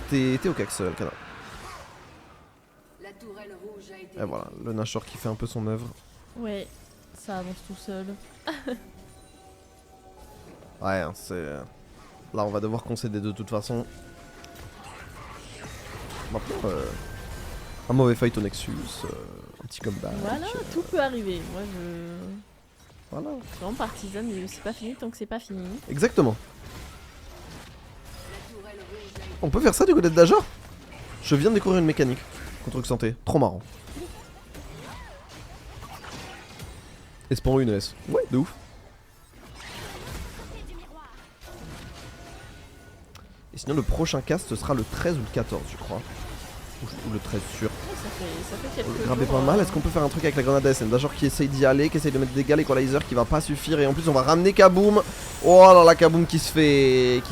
T'es au cax le canard. Et voilà, le Nashor qui fait un peu son œuvre. Ouais, ça avance tout seul. Ouais, hein, c'est... Là on va devoir concéder de toute façon. Maintenant, un mauvais fight au Nexus, un petit comeback. Voilà, tout peut arriver. Moi je... Voilà. Je suis vraiment partisane, mais c'est pas fini tant que c'est pas fini. Exactement. On peut faire ça du côté de Dajor? Je viens de découvrir une mécanique contre Xanté. Trop marrant. Espérons une S. Ouais, de ouf. Et sinon, le prochain cast ce sera le 13 ou le 14, je crois. Ou le 13 sûr. Ouais, ça fait quelques Le grab est jours, pas mal. Est-ce qu'on peut faire un truc avec la grenade SM? Dajor qui essaye d'y aller, qui essaye de mettre des dégâts, l'équalizer qui va pas suffire. Et en plus, on va ramener Kaboom. Oh là là, Kaboom qui se fait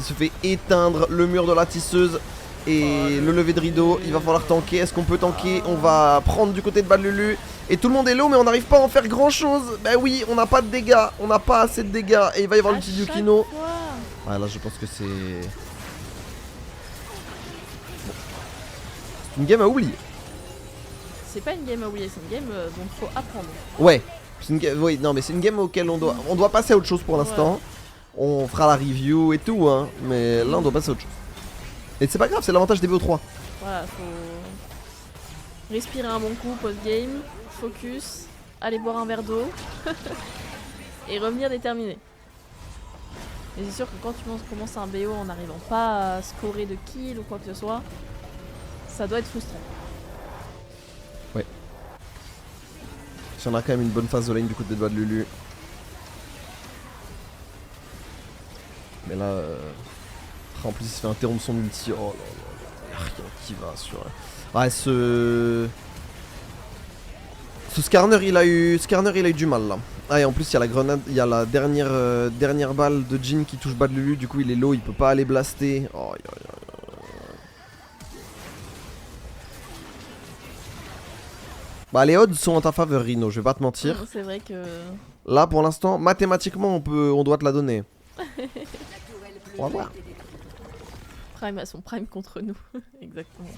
éteindre le mur de la tisseuse. Et le lever de rideau, il va falloir tanker. Est-ce qu'on peut tanker? On va prendre du côté de Balulu. Et tout le monde est low, mais on n'arrive pas à en faire grand chose. Bah oui, on n'a pas de dégâts. On n'a pas assez de dégâts. Et il va y avoir l'ulti du Kino. Ouais, là, je pense que c'est... Bon. C'est une game à oublier. C'est pas une game à oublier, c'est une game dont il faut apprendre. Ouais. Oui, non, mais c'est une game auquel on doit passer à autre chose pour l'instant. Ouais. On fera la review et tout, hein. Mais là, on doit passer à autre chose. Et c'est pas grave, c'est l'avantage des VO3. Voilà, faut respirer un bon coup post-game, focus, aller boire un verre d'eau et revenir déterminé. Et c'est sûr que quand tu commences un BO en n'arrivant pas à scorer de kill ou quoi que ce soit, ça doit être frustrant. Ouais. Si on a quand même une bonne phase de lane du côté de Lulu. Mais là... En plus il se fait interrompre son ulti, oh là là, y'a rien qui va sur... Ouais, Ce Skarner il a eu du mal là. Ah et en plus il y a la grenade, il y a la dernière balle de Jhin qui touche Bad Lulu, du coup il est low, il peut pas aller blaster. Oh, bah les odds sont en ta faveur Rino, je vais pas te mentir. C'est vrai que... Là pour l'instant, mathématiquement on doit te la donner. On va voir. Prime a son Prime contre nous, exactement.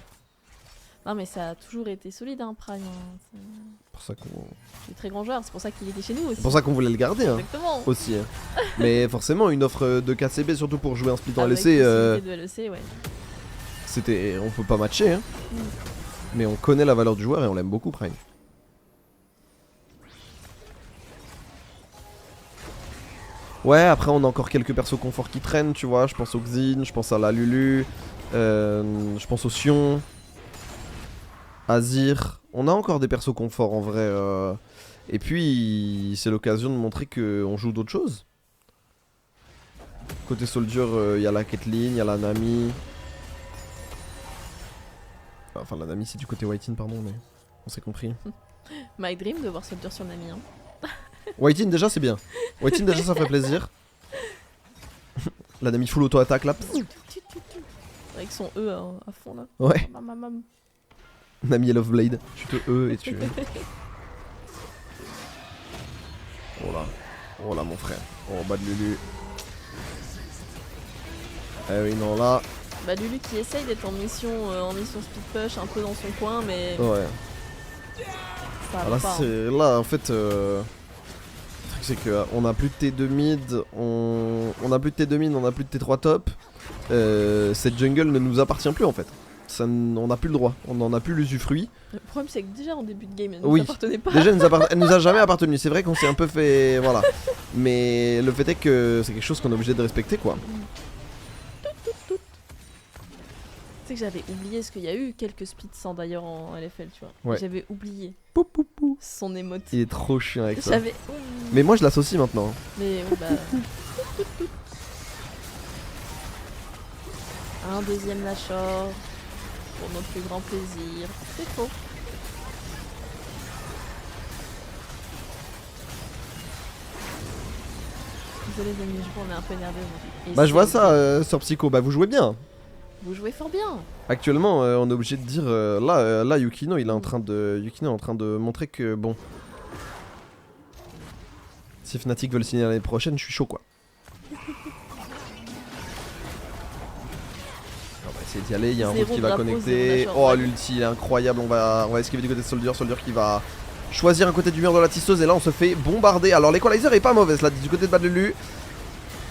Non mais ça a toujours été solide hein, Prime. Hein. C'est pour ça qu'on... C'est très grand joueur, c'est pour ça qu'il était chez nous aussi. C'est pour ça qu'on voulait le garder hein. Exactement. Aussi. Hein. Mais forcément une offre de KCB surtout pour jouer un split en Avec LEC. de LEC, ouais. C'était... On peut pas matcher hein. Mais on connaît la valeur du joueur et on l'aime beaucoup Prime. Ouais, après on a encore quelques persos confort qui traînent, tu vois. Je pense au Xin, je pense à la Lulu, je pense au Sion, Azir. On a encore des persos confort en vrai. Et puis c'est l'occasion de montrer qu'on joue d'autres choses. Côté Soldier, il y a la Caitlyn, il y a la Nami. Enfin la Nami c'est du côté Whitin pardon mais on s'est compris. My dream de voir Soldier sur Nami hein. Whitin déjà c'est bien. Whitin déjà ça fait plaisir. La Nami full auto-attaque là. Avec son E à fond là. Ouais. Mam. Nami et Loveblade. Tu te E et tu... Oh là mon frère. Oh Bad Lulu. Eh oui non là. Bah Lulu qui essaye d'être en mission speed push un peu dans son coin mais... Ouais. Ça là, pas, là en fait... Le truc c'est qu'on a plus de T2 mid, on a plus de T2 mid, on a plus de T3 top. Cette jungle ne nous appartient plus en fait. Ça, on n'a plus le droit, on n'en a plus l'usufruit. Le problème c'est que déjà en début de game elle oui. nous appartenait pas. Déjà elle nous a jamais appartenu, c'est vrai qu'on s'est un peu fait... Voilà. Mais le fait est que c'est quelque chose qu'on est obligé de respecter quoi. Tu sais que j'avais oublié parce qu'il y a eu quelques splits sans d'ailleurs en LFL tu vois. Ouais. J'avais oublié Pou, pou, pou. son émote. Il est trop chiant avec ça. J'avais... Mais moi je l'associe maintenant. Mais oui, bah... Un deuxième Nashor pour notre plus grand plaisir. C'est faux. Désolé les amis, je crois qu'on est un peu énervé aujourd'hui. Bah je vois ça sur Psycho, bah vous jouez bien. Vous jouez fort bien. Actuellement on est obligé de dire là Yukino il est en train de montrer que bon. Si Fnatic veulent signer l'année prochaine, je suis chaud quoi. On va essayer d'y aller, il y a un route qui va connecter. Oh l'ulti il est incroyable, on va esquiver du côté de Soldier qui va choisir un côté du mur de la tisseuse et là on se fait bombarder. Alors l'equalizer est pas mauvaise là du côté de Bad Lulu.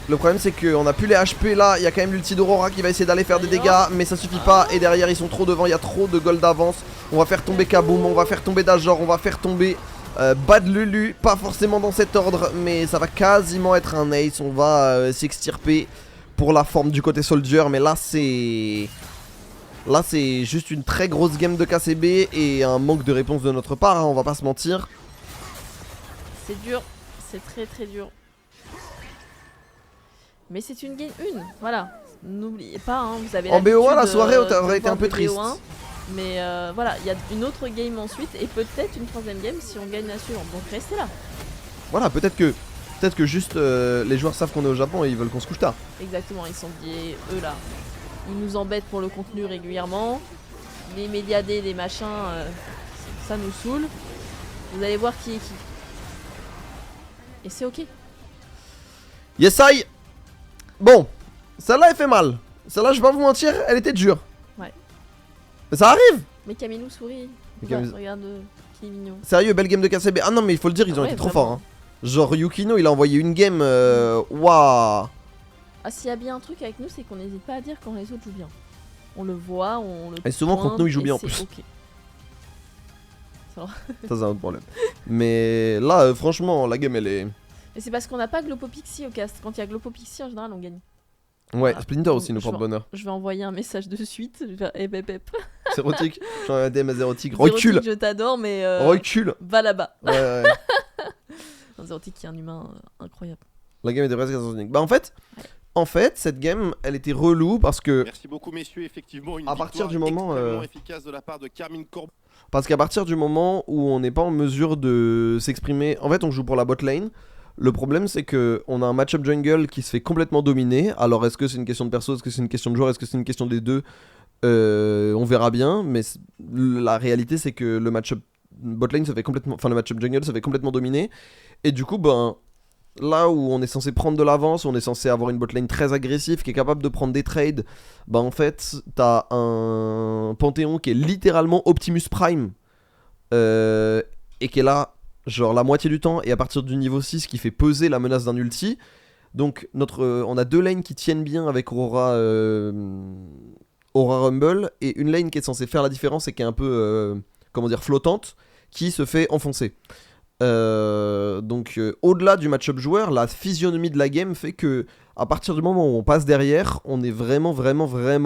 Le problème c'est qu'on a plus les HP là, il y a quand même l'ulti d'Aurora qui va essayer d'aller faire des dégâts mais ça suffit pas et derrière ils sont trop devant, il y a trop de gold d'avance. On va faire tomber Kaboom, on va faire tomber Dajor, on va faire tomber Bad Lulu, pas forcément dans cet ordre mais ça va quasiment être un ace, on va s'extirper pour la forme du côté Soldier mais là c'est juste une très grosse game de KCB et un manque de réponse de notre part, hein, on va pas se mentir. C'est dur, c'est très très dur. Mais c'est une game 1, voilà. N'oubliez pas, hein, vous avez en BO1 la soirée aurait été un peu triste. BO1, mais voilà, il y a une autre game ensuite et peut-être une troisième game si on gagne la suivante. Donc restez là. Voilà, peut-être que juste les joueurs savent qu'on est au Japon et ils veulent qu'on se couche tard. Exactement, ils sont liés, eux là. Ils nous embêtent pour le contenu régulièrement. Les médiadés, les machins, ça nous saoule. Vous allez voir qui est qui. Et c'est ok. Yes I. Bon, celle-là elle fait mal. Celle-là je vais pas vous mentir, elle était dure. Ouais. Mais ça arrive. Mais Camilou sourit. Regarde qui est mignon. Sérieux, belle game de KCB. Ah non mais il faut le dire, ils ont été trop forts. Hein. Genre Yukino il a envoyé une game. Waouh. Ah s'il y a bien un truc avec nous c'est qu'on n'hésite pas à dire quand les autres jouent bien. On le voit, on le... Et souvent contre nous ils jouent bien en plus. Okay. Ça c'est un autre problème. Mais là franchement la game elle est... Mais c'est parce qu'on n'a pas Glopopixie au cast. Quand il y a Glopopixie en général on gagne. Ouais, voilà. Splinter aussi nous porte bonheur. Je vais envoyer un message de suite. Je vais faire ep. Zérotique. J'ai un DM à Zérotique. Recule. Je t'adore mais... Recule. Va là-bas. Ouais. Zérotique qui est un humain incroyable. La game était presque assassinique. Bah en fait, En fait, cette game, elle était relou parce que... Merci beaucoup messieurs, effectivement une À partir du moment, extrêmement efficace de la part de Carmine Corbeau. Parce qu'à partir du moment où on n'est pas en mesure de s'exprimer... En fait, on joue pour la bot lane. Le problème, c'est que on a un match-up jungle qui se fait complètement dominer. Alors, est-ce que c'est une question de perso, est-ce que c'est une question de joueur, est-ce que c'est une question des deux On verra bien. Mais la réalité, c'est que le match-up bot lane se fait complètement... Enfin, le match-up jungle se fait complètement dominer. Et du coup, ben... Là où on est censé prendre de l'avance, on est censé avoir une botlane très agressive qui est capable de prendre des trades, bah en fait t'as un Panthéon qui est littéralement Optimus Prime et qui est là genre la moitié du temps et à partir du niveau 6 qui fait peser la menace d'un ulti. Donc on a deux lanes qui tiennent bien avec Aura Rumble et une lane qui est censée faire la différence et qui est un peu comment dire flottante qui se fait enfoncer. Donc au-delà du match-up joueur, la physionomie de la game fait que à partir du moment où on passe derrière, on est vraiment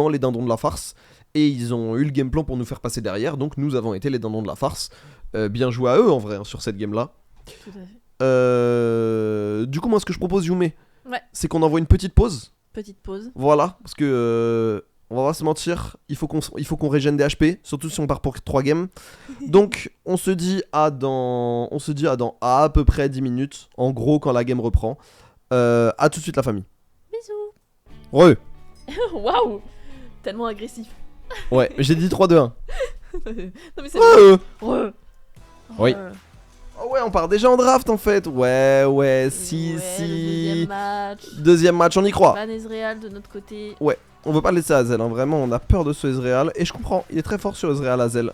les dindons de la farce. Et ils ont eu le game plan pour nous faire passer derrière, donc nous avons été les dindons de la farce. Bien joué à eux en vrai hein, sur cette game là. Tout à fait. Du coup moi ce que je propose Yume, Ouais. c'est qu'on envoie une petite pause. Petite pause. Voilà, parce que on va pas se mentir, il faut qu'on régène des HP, surtout si on part pour 3 games. Donc on se dit à dans à peu près 10 minutes, en gros quand la game reprend. À tout de suite la famille. Bisous. Re. Waouh. Tellement agressif. Ouais, j'ai dit 3, 2, 1. Non mais c'est Re. Oui. Oh ouais, on part déjà en draft en fait. Ouais, si. Le deuxième match. Deuxième match, on y croit. Ban Ezreal de notre côté. Ouais, on veut pas le laisser à Azel, hein. Vraiment, on a peur de ce Ezreal. Et je comprends, il est très fort sur Ezreal Azel.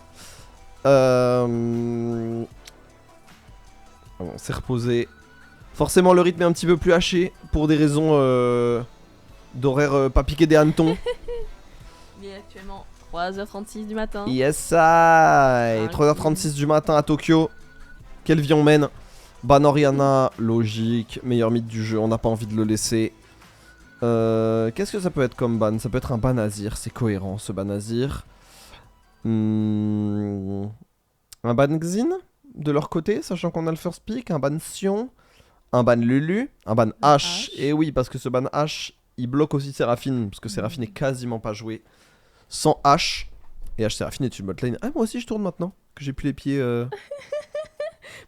On s'est reposé. Forcément, le rythme est un petit peu plus haché pour des raisons d'horaire pas piqué des hannetons. Il est actuellement 3h36 du matin. Yes, I. 3h36 du matin à Tokyo. Quelle vie on mène. Ban Orianna, logique, meilleur mythe du jeu, on n'a pas envie de le laisser. Qu'est-ce que ça peut être comme ban? Ça peut être un ban Azir, c'est cohérent ce ban Azir. Un ban Xin de leur côté, sachant qu'on a le first pick, un ban Sion, un ban Lulu, un ban H. Et oui, parce que ce ban H, il bloque aussi Séraphine, parce que Séraphine est quasiment pas joué sans H. Et H Séraphine est une botlane. Ah, moi aussi je tourne maintenant, que j'ai plus les pieds.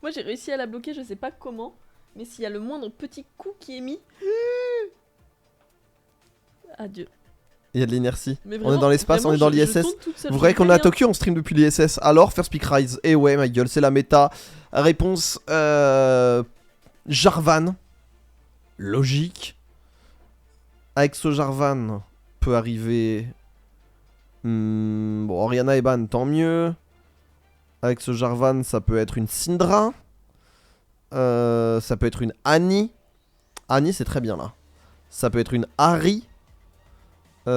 Moi j'ai réussi à la bloquer, je sais pas comment, mais s'il y a le moindre petit coup qui est mis. Adieu. Il y a de l'inertie. Mais On vraiment, est dans l'espace, vraiment, on est dans je l'ISS. tourne toute seule, Vous je voyez qu'on fais est à rien. Tokyo, on stream depuis l'ISS. Alors, First Pick Rise. Et ouais, ma gueule, c'est la méta. Réponse Jarvan. Logique. Avec ce Jarvan, peut arriver. Bon, Orianna et Ban, tant mieux. Avec ce Jarvan, ça peut être une Syndra. Ça peut être une Annie. Annie, c'est très bien là. Ça peut être une Ahri. Il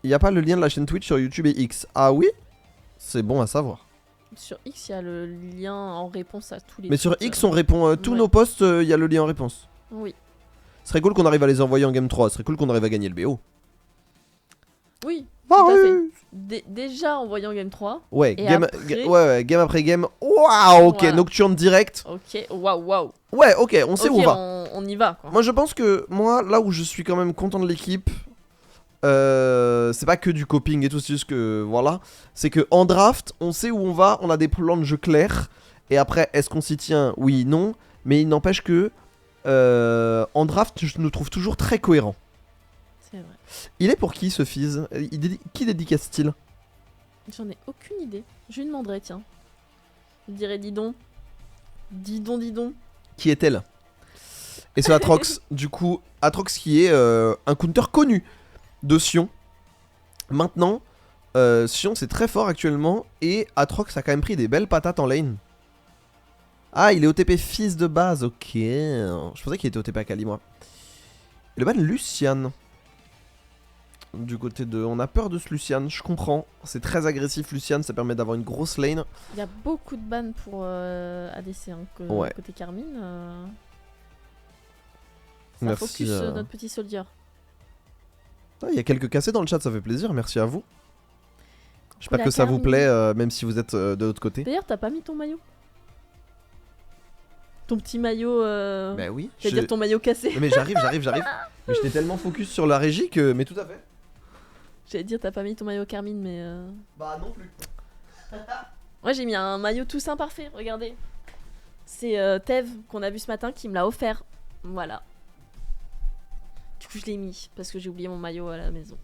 n'y a pas le lien de la chaîne Twitch sur YouTube et X. Ah oui? C'est bon à savoir. Sur X, il y a le lien en réponse à tous les. Mais sur tweets, X, on répond tous ouais. nos posts, il y a le lien en réponse. Oui. Ce serait cool qu'on arrive à les envoyer en Game 3. Ce serait cool qu'on arrive à gagner le BO. Oui, Ah tout à fait. oui. Déjà en voyant Game 3. Ouais, Et game, après- ouais, game après game. Waouh, ok, Voilà. Nocturne direct. Ok, waouh. Ouais, ok, on sait Ok, où on va. on y va quoi. Moi, je pense que moi, là où je suis quand même content de l'équipe, c'est pas que du coping et tout, c'est juste que voilà, c'est que en draft, on sait où on va, on a des plans de jeu clairs. Et après, est-ce qu'on s'y tient? Oui, non. Mais il n'empêche que en draft, je nous trouve toujours très cohérent. C'est vrai. Il est pour qui ce Fizz? Qui dédicace-t-il? J'en ai aucune idée. Je lui demanderai, tiens. Je dirais dis donc. Dis donc. Qui est-elle? Et c'est Atrox. Du coup, Atrox qui est un counter connu de Sion. Maintenant, Sion c'est très fort actuellement. Et Atrox a quand même pris des belles patates en lane. Ah, il est OTP Fizz de base, ok. Je pensais qu'il était OTP Akali, moi. Et le ban Lucian. Du côté de... On a peur de ce Lucian, je comprends. C'est très agressif Lucian, ça permet d'avoir une grosse lane. Il y a beaucoup de bans pour ADC hein, Ouais. côté Carmine. Ça Merci, focus notre petit soldier. Ah, il y a quelques cassés dans le chat, ça fait plaisir, merci à vous. J'espère la que ça vous Carmine. plaît, même si vous êtes de l'autre côté. D'ailleurs, t'as pas mis ton maillot? ton petit maillot. Bah oui. J'allais dire ton maillot cassé. Mais j'arrive. Mais j'étais tellement focus sur la régie que. Mais tout à fait. J'allais dire, t'as pas mis ton maillot Carmine, mais. Bah non plus. Moi, j'ai mis un maillot Toussaint parfait, regardez. C'est Tev qu'on a vu ce matin qui me l'a offert. Voilà. Du coup, je l'ai mis parce que j'ai oublié mon maillot à la maison.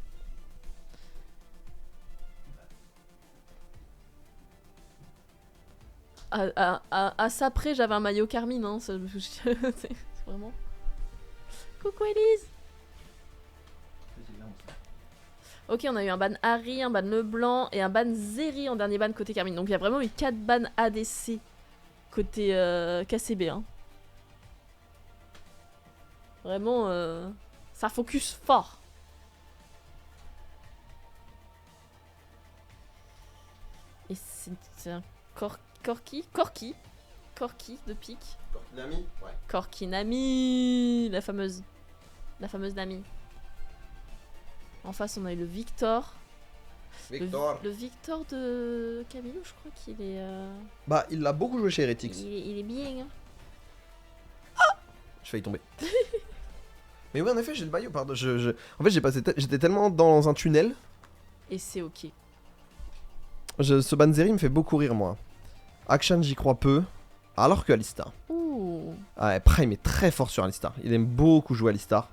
À ça près, j'avais un maillot Carmine, hein. C'est vraiment. Coucou Elise. Ok, on a eu un ban Harry, un ban Leblanc et un ban Zeri en dernier ban côté Carmine. Donc il y a vraiment eu 4 bans ADC côté KCB. Hein. Vraiment, ça focus fort. Et c'est un Corki de pique. Corkinami. Ouais. Corkinami, la fameuse Nami. En face, on a eu le Victor. Victor. Le Victor de Camilo, je crois qu'il est. Bah, il l'a beaucoup joué chez Heretics. Il est bien. Hein. Je failli tomber. Mais oui, en effet, j'ai le maillot. Pardon. En fait, j'étais tellement dans un tunnel. Et c'est ok. Ce Banzeri me fait beaucoup rire, moi. Akshan, j'y crois peu. Alors que Alistar. Ouh. Ah ouais, Prime est très fort sur Alistar. Il aime beaucoup jouer Alistar.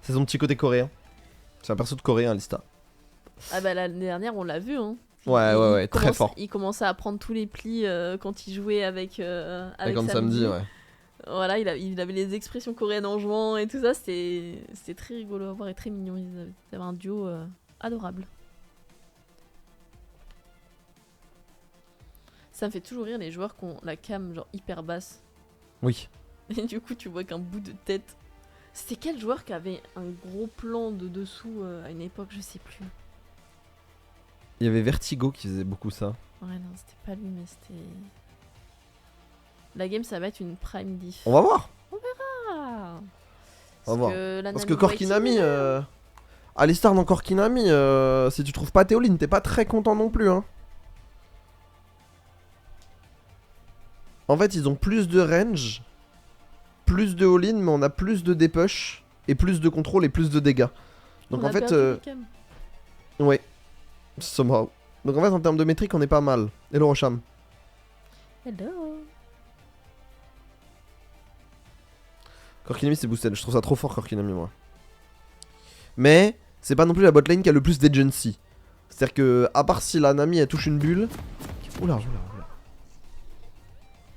C'est son petit côté coréen. C'est un perso de coréen, Alistar. Ah bah l'année dernière, on l'a vu. Hein. Ouais, très fort. Il commençait à prendre tous les plis quand il jouait avec Samedi, ouais. Voilà, il avait les expressions coréennes en jouant et tout ça. C'était très rigolo à voir et très mignon. Ils avaient un duo adorable. Ça me fait toujours rire les joueurs qui ont la cam genre hyper basse. Oui. Et du coup, tu vois qu'un bout de tête. C'était quel joueur qui avait un gros plan de dessous à une époque, je sais plus. Il y avait Vertigo qui faisait beaucoup ça. Ouais, non, c'était pas lui, mais c'était. La game, ça va être une prime diff. On va voir. Ah. On va voir. Parce que Corkinami. Alistar dans Corkinami, si tu trouves pas Théoline, t'es pas très content non plus, hein. En fait, ils ont plus de range, plus de all-in, mais on a plus de dépush, et plus de contrôle et plus de dégâts. Donc en fait, ouais, somehow. Donc en fait, en termes de métrique, on est pas mal. Hello Rocham. Hello. Corkinami c'est boosted, je trouve ça trop fort Corkinami moi. Mais c'est pas non plus la botlane qui a le plus d'agency. C'est-à-dire que, à part si la Nami elle touche une bulle. Oula.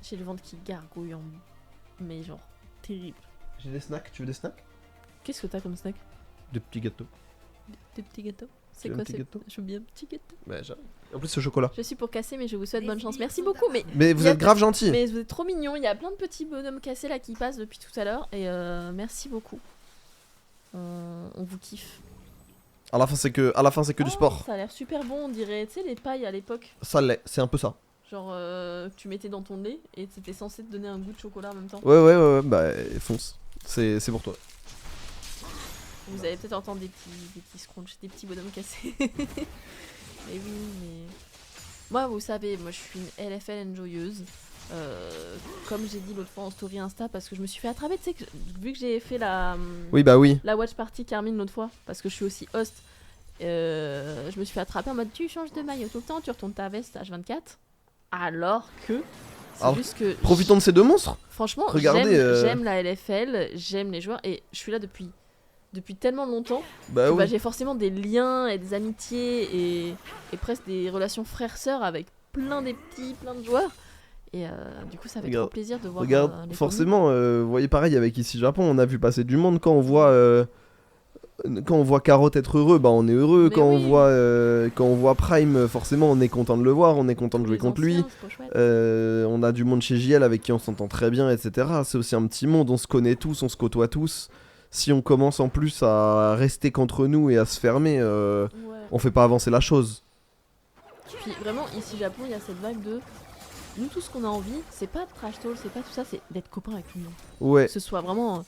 J'ai le ventre qui gargouille en. Mais genre, terrible. J'ai des snacks, tu veux des snacks? Qu'est-ce que t'as comme snack? Des petits gâteaux. Des petits gâteaux? C'est veux un quoi petit c'est gâteau? Je veux bien un petit gâteau. Bah, j'arrive. En plus, ce chocolat. Je suis pour casser, mais je vous souhaite bonne chance. Merci beaucoup. Mais vous êtes grave gentil. Mais vous êtes trop mignons. Il y a plein de petits bonhommes cassés là qui passent depuis tout à l'heure. Et merci beaucoup. On vous kiffe. À la fin, c'est que du sport. Ça a l'air super bon. On dirait, tu sais, les pailles à l'époque. Ça l'est, c'est un peu ça. Genre, tu mettais dans ton lait et c'était censé te donner un goût de chocolat en même temps. Ouais, bah fonce. C'est pour toi. Vous avez peut-être entendu des petits scrunchs, des petits bonhommes cassés. Mais oui, mais. Moi, vous savez, moi je suis une LFL enjoyeuse. Comme j'ai dit l'autre fois en story Insta, parce que je me suis fait attraper, tu sais, vu que j'ai fait la. Oui, bah oui. La watch party Carmine l'autre fois, parce que je suis aussi host. Je me suis fait attraper en mode tu changes de maillot tout le temps, tu retournes ta veste H24. Alors que. C'est juste que. Profitons de ces deux monstres. Franchement, regardez. J'aime la LFL, j'aime les joueurs et je suis là depuis tellement longtemps. Bah que, oui. j'ai forcément des liens et des amitiés et presque des relations frères-sœurs avec plein de joueurs. Et du coup, ça fait trop plaisir de voir. Regarde, forcément, vous voyez pareil avec Ici Japon, on a vu passer du monde quand on voit. Quand on voit Carotte être heureux, bah on est heureux. Quand on voit Prime, forcément on est content de le voir, on est content de jouer contre lui. On a du monde chez JL avec qui on s'entend très bien, etc. C'est aussi un petit monde, on se connaît tous, on se côtoie tous. Si on commence en plus à rester qu'entre nous et à se fermer, on fait pas avancer la chose. Puis vraiment, Ici Japon, il y a cette vibe de nous, tout ce qu'on a envie, c'est pas de trash talk, c'est pas tout ça, c'est d'être copain avec tout le monde. Ouais. Que ce soit vraiment.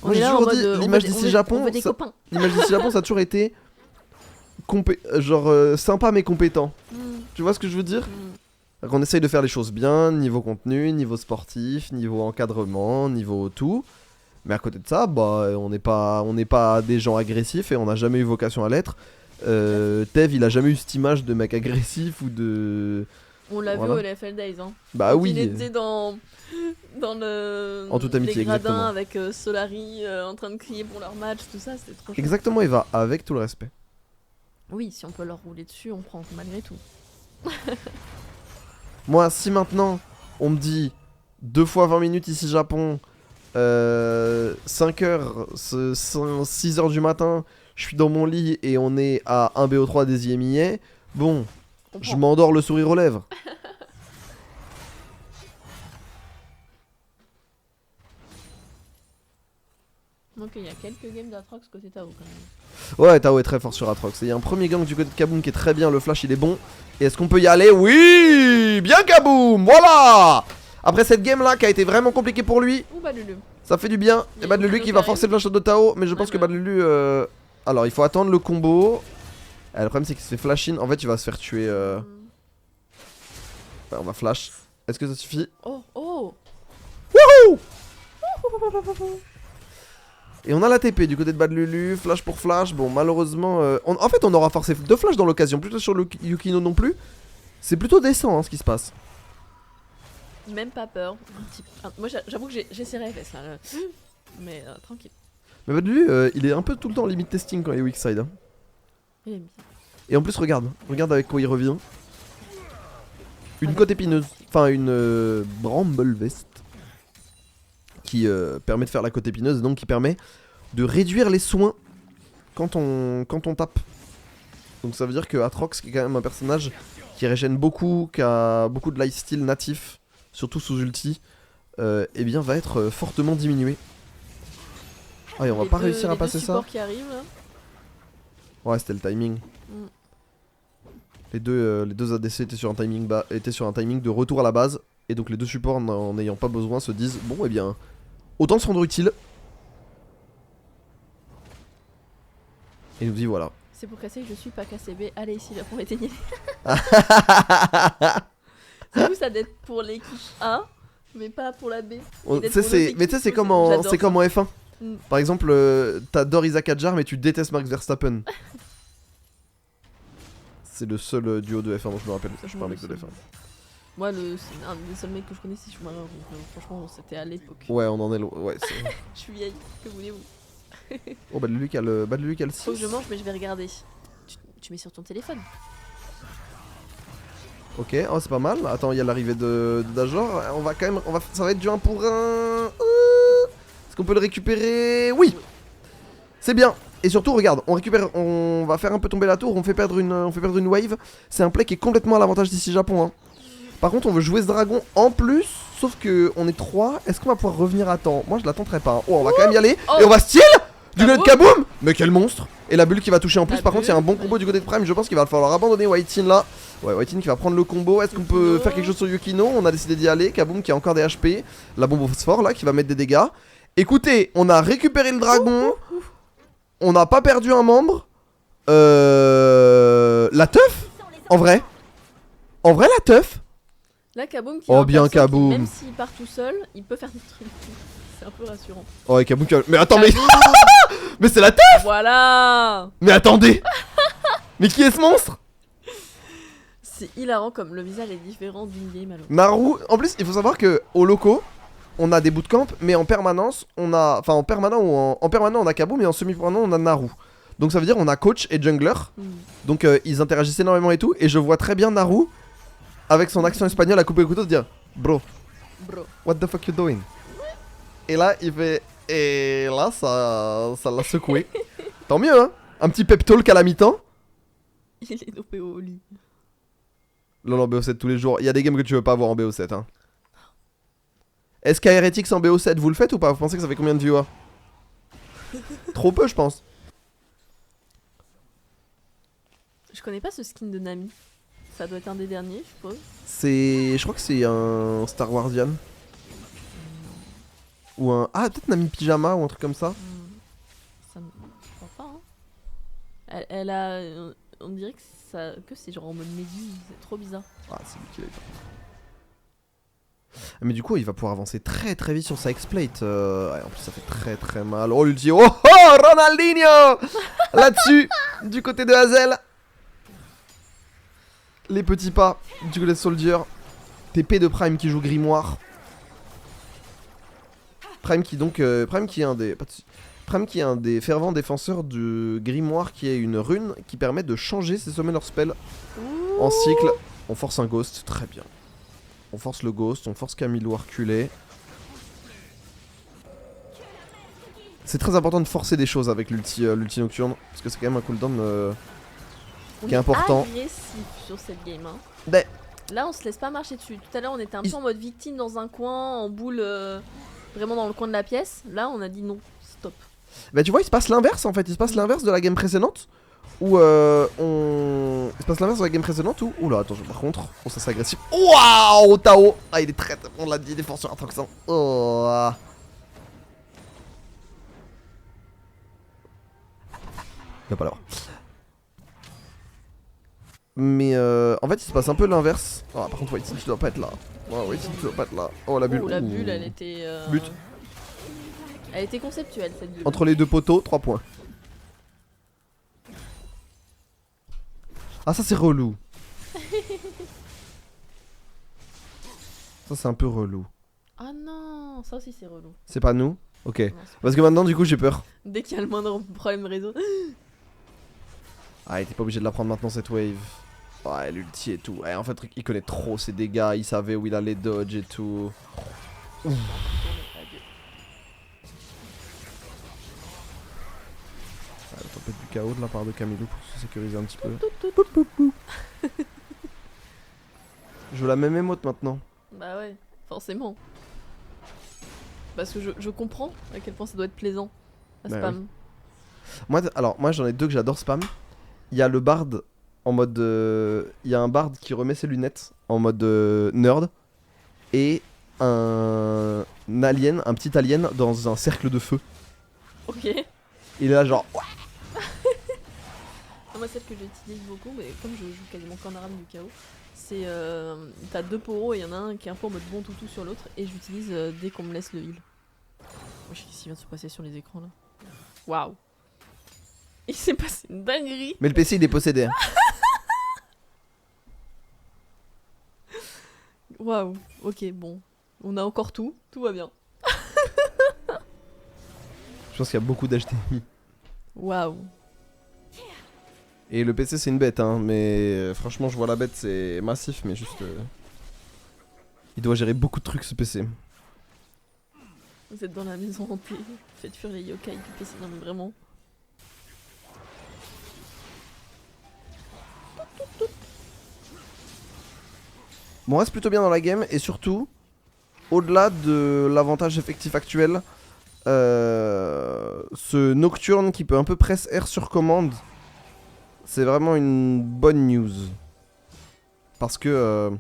Moi j'ai toujours dit, l'image d'Ici Japon, l'image d'Ici Japon, ça a toujours été sympa mais compétent. Tu vois ce que je veux dire? On essaye de faire les choses bien, niveau contenu, niveau sportif, niveau encadrement, niveau tout. Mais à côté de ça, bah, on n'est pas des gens agressifs et on n'a jamais eu vocation à l'être. Tev, il a jamais eu cette image de mec agressif ou de... On l'a Voilà. vu au LFL Days. Hein. Bah Quand oui. Il était dans le. En toute amitié, les gradins exactement. avec Solari en train de crier pour leur match, tout ça, c'était trop chouette. Exactement, Eva, avec tout le respect. Oui, si on peut leur rouler dessus, on prend malgré tout. Moi, si maintenant, on me dit 2 fois 20 minutes ici Japon, 5 heures, 6 heures du matin, je suis dans mon lit et on est à 1 BO3 des IMIA, bon, On je prend. m'endors le sourire aux lèvres. Donc il y a quelques games d'Atrox côté Tao quand même. Ouais, Tao est très fort sur Atrox. Et il y a un premier gang du côté de Kaboom qui est très bien, le flash il est bon. Et est-ce qu'on peut y aller? Oui, bien Kaboom, voilà. Après cette game là qui a été vraiment compliquée pour lui, Ou Balulu. ça fait du bien. Il y Et a Bad Lulu Yukino qui va qui forcer le flash de Tao, mais je pense Ouais, que bah. Bad Lulu... Alors il faut attendre le combo. Le problème c'est qu'il se fait flash in, en fait il va se faire tuer... Ouais, on va flash. Est-ce que ça suffit? Oh, oh. Et on a la TP du côté de Bad Lulu, flash pour flash. Bon malheureusement... En fait on aura forcé 2 flashs dans l'occasion, plutôt sur le Yukino non plus. C'est plutôt décent hein, ce qui se passe. Même pas peur. Moi j'avoue que j'ai serré les fesses là. Mais tranquille. Mais Bad Lulu il est un peu tout le temps limite testing quand il est weak side. Hein. Il aime bien. Et en plus regarde avec quoi il revient. Une côte épineuse, enfin une bramble vest qui permet de faire la côte épineuse et donc qui permet de réduire les soins quand on tape. Donc ça veut dire que Atrox qui est quand même un personnage qui régène beaucoup, qui a beaucoup de lifesteal natif, surtout sous ulti, eh bien va être fortement diminué. Ah et on va pas réussir à passer ça. Qui arrivent, là. Ouais c'était le timing. Mm. Les deux ADC étaient sur un timing de retour à la base. Et donc les deux supports n'en ayant pas besoin se disent bon eh bien autant se rendre utile. Et nous dit voilà. C'est pour casser que je suis pas KCB. Allez ici là pour éteigner. C'est vous ça d'être pour l'équipe A, mais pas pour la B. Mais tu sais c'est comme en F1. Mm. Par exemple t'adores Isaac Adjar mais tu détestes Max Verstappen. C'est le seul duo de F1 dont je me rappelle. Je suis pas un mec de F1. Moi c'est un des seuls mecs que je connais c'est Schumacher. Franchement c'était à l'époque. Ouais on en est loin. Ouais, Je suis vieille, que voulez-vous. Oh Bad Lulu qui a le 6. Faut que je mange mais je vais regarder. Tu mets sur ton téléphone. Ok, oh c'est pas mal. Attends, il y a l'arrivée de Dajor. Ça va être du 1 pour 1. Est-ce qu'on peut le récupérer? Oui. C'est bien. Et surtout, regarde, on va faire un peu tomber la tour. On fait perdre une wave. C'est un play qui est complètement à l'avantage d'ici Japon. Hein. Par contre, on veut jouer ce dragon en plus. Sauf que on est 3. Est-ce qu'on va pouvoir revenir à temps? Moi, je la tenterai pas. Hein. Oh, on va quand même y aller. Et on va steal du côté de Kaboom. Mais quel monstre. Et la bulle qui va toucher en plus. Par contre, il y a un bon combo du côté de Prime. Je pense qu'il va falloir abandonner Whitein là. Ouais, Whitein qui va prendre le combo. Est-ce qu'on peut faire quelque chose sur Yukino? On a décidé d'y aller. Kaboom qui a encore des HP. La bombe au phosphore là qui va mettre des dégâts. Écoutez, on a récupéré le dragon. On n'a pas perdu un membre. La teuf. En vrai, la teuf. Là Kaboom qui Oh, est un bien perso qui, Kaboom. même s'il part tout seul, il peut faire des trucs. C'est un peu rassurant. Oh, et Kaboom qui a... Mais attends, mais... mais c'est la teuf. Voilà. Mais attendez. Mais qui est ce monstre? C'est hilarant comme le visage est différent d'une game à l'autre. Naru. En plus, il faut savoir que au locaux, on a des bootcamps, mais en permanence, on a... Enfin, en permanent on a Kaboom, mais en semi-permanent, on a Naru. Donc ça veut dire on a coach et jungler. Donc ils interagissent énormément et tout. Et je vois très bien Naru, avec son accent espagnol à couper le couteau, se dire bro, what the fuck you doing? Et là, il fait... Et là, ça l'a secoué. Tant mieux, hein. Un petit pep talk à la mi-temps. Il est dopé au lit. LOL en BO7 tous les jours. Il y a des games que tu veux pas avoir en BO7, hein. Est-ce qu'Heretics en BO7, vous le faites ou pas? Vous pensez que ça fait combien de viewers? Trop peu, je pense. Je connais pas ce skin de Nami. Ça doit être un des derniers, je suppose. Je crois que c'est un Star Wardian. Ou un... Ah, peut-être Nami Pyjama ou un truc comme ça. Ça me... Je crois pas, hein. Elle a on dirait que c'est genre en mode méduse, c'est trop bizarre. Ah, c'est lui qui l'a eu. Mais du coup, il va pouvoir avancer très très vite sur sa X-Plate. Ouais, en plus, ça fait très très mal. Oh, l'ulti. Oh, oh, Ronaldinho là-dessus, du côté de Hazel. Les petits pas du côté de Soldier. TP de Prime qui joue Grimoire. Prime qui donc. Prime qui est un des. Prime qui est un des fervents défenseurs du Grimoire, qui est une rune qui permet de changer ses summoner spells en cycle. On force un ghost, très bien. On force le ghost, on force Camilo à reculer. C'est très important de forcer des choses avec l'ulti nocturne, parce que c'est quand même un cooldown qui est important. Agressif sur cette game. Hein. Ben. Là, on se laisse pas marcher dessus. Tout à l'heure, on était un peu en mode victime dans un coin, en boule, vraiment dans le coin de la pièce. Là, on a dit non, stop. Bah tu vois, il se passe l'inverse en fait, il se passe l'inverse de la game précédente. Où Il se passe l'inverse de la game précédente où... Oula, attention, par contre, oh ça c'est agressif. Waouh, Tao. Ah, il est très... On l'a dit, défenseur intéressant. Oh. Il va pas l'avoir. Mais en fait, il se passe un peu l'inverse. Ah, par contre, Whitey, tu dois pas être là. Oh, Whitey, tu dois pas être là. Oh, la bulle. Oh, la bulle, elle était... But. Elle était conceptuelle, cette bulle. Entre les deux poteaux, 3 points. Ah, ça c'est relou. Ça c'est un peu relou. Ah non, ça aussi c'est relou. C'est pas nous? Ok. Non, Parce que maintenant du coup j'ai peur. dès qu'il y a le moindre problème réseau. Ah, il était pas obligé de la prendre maintenant cette wave. Ouais, l'ulti et tout. Ouais, en fait il connaît trop ses dégâts, il savait où il allait dodge et tout. Ouf. Ouais, la tempête du chaos de la part de Camilo pour se sécuriser un petit peu. Je veux la même émote maintenant. Bah ouais, forcément. Parce que je comprends à quel point ça doit être plaisant à Bah spam. oui. Moi j'en ai deux que j'adore spam. Il y a le bard en mode... Il y a un bard qui remet ses lunettes en mode nerd. Et un alien, un petit alien dans un cercle de feu. Ok. Il est là genre... Non, moi celle que j'utilise beaucoup, mais comme je joue quasiment qu'en arame du chaos, c'est... T'as deux poros et il y en a un qui est un peu en mode bon toutou sur l'autre, et j'utilise dès qu'on me laisse le heal. Moi je sais ce qui vient de se passer sur les écrans là. Waouh. Il s'est passé une dinguerie. Mais le PC il est possédé. Hein. Waouh. Ok, bon. On a encore tout va bien. Je pense qu'il y a beaucoup d'HDMI. Waouh. Et le PC c'est une bête hein, mais franchement je vois la bête, c'est massif mais juste... Il doit gérer beaucoup de trucs ce PC. Vous êtes dans la maison hantée. Faites fuir les yokai du PC, non mais vraiment. Bon, on reste plutôt bien dans la game et surtout, au-delà de l'avantage effectif actuel, ce Nocturne qui peut un peu press R sur commande, c'est vraiment une bonne news. Parce que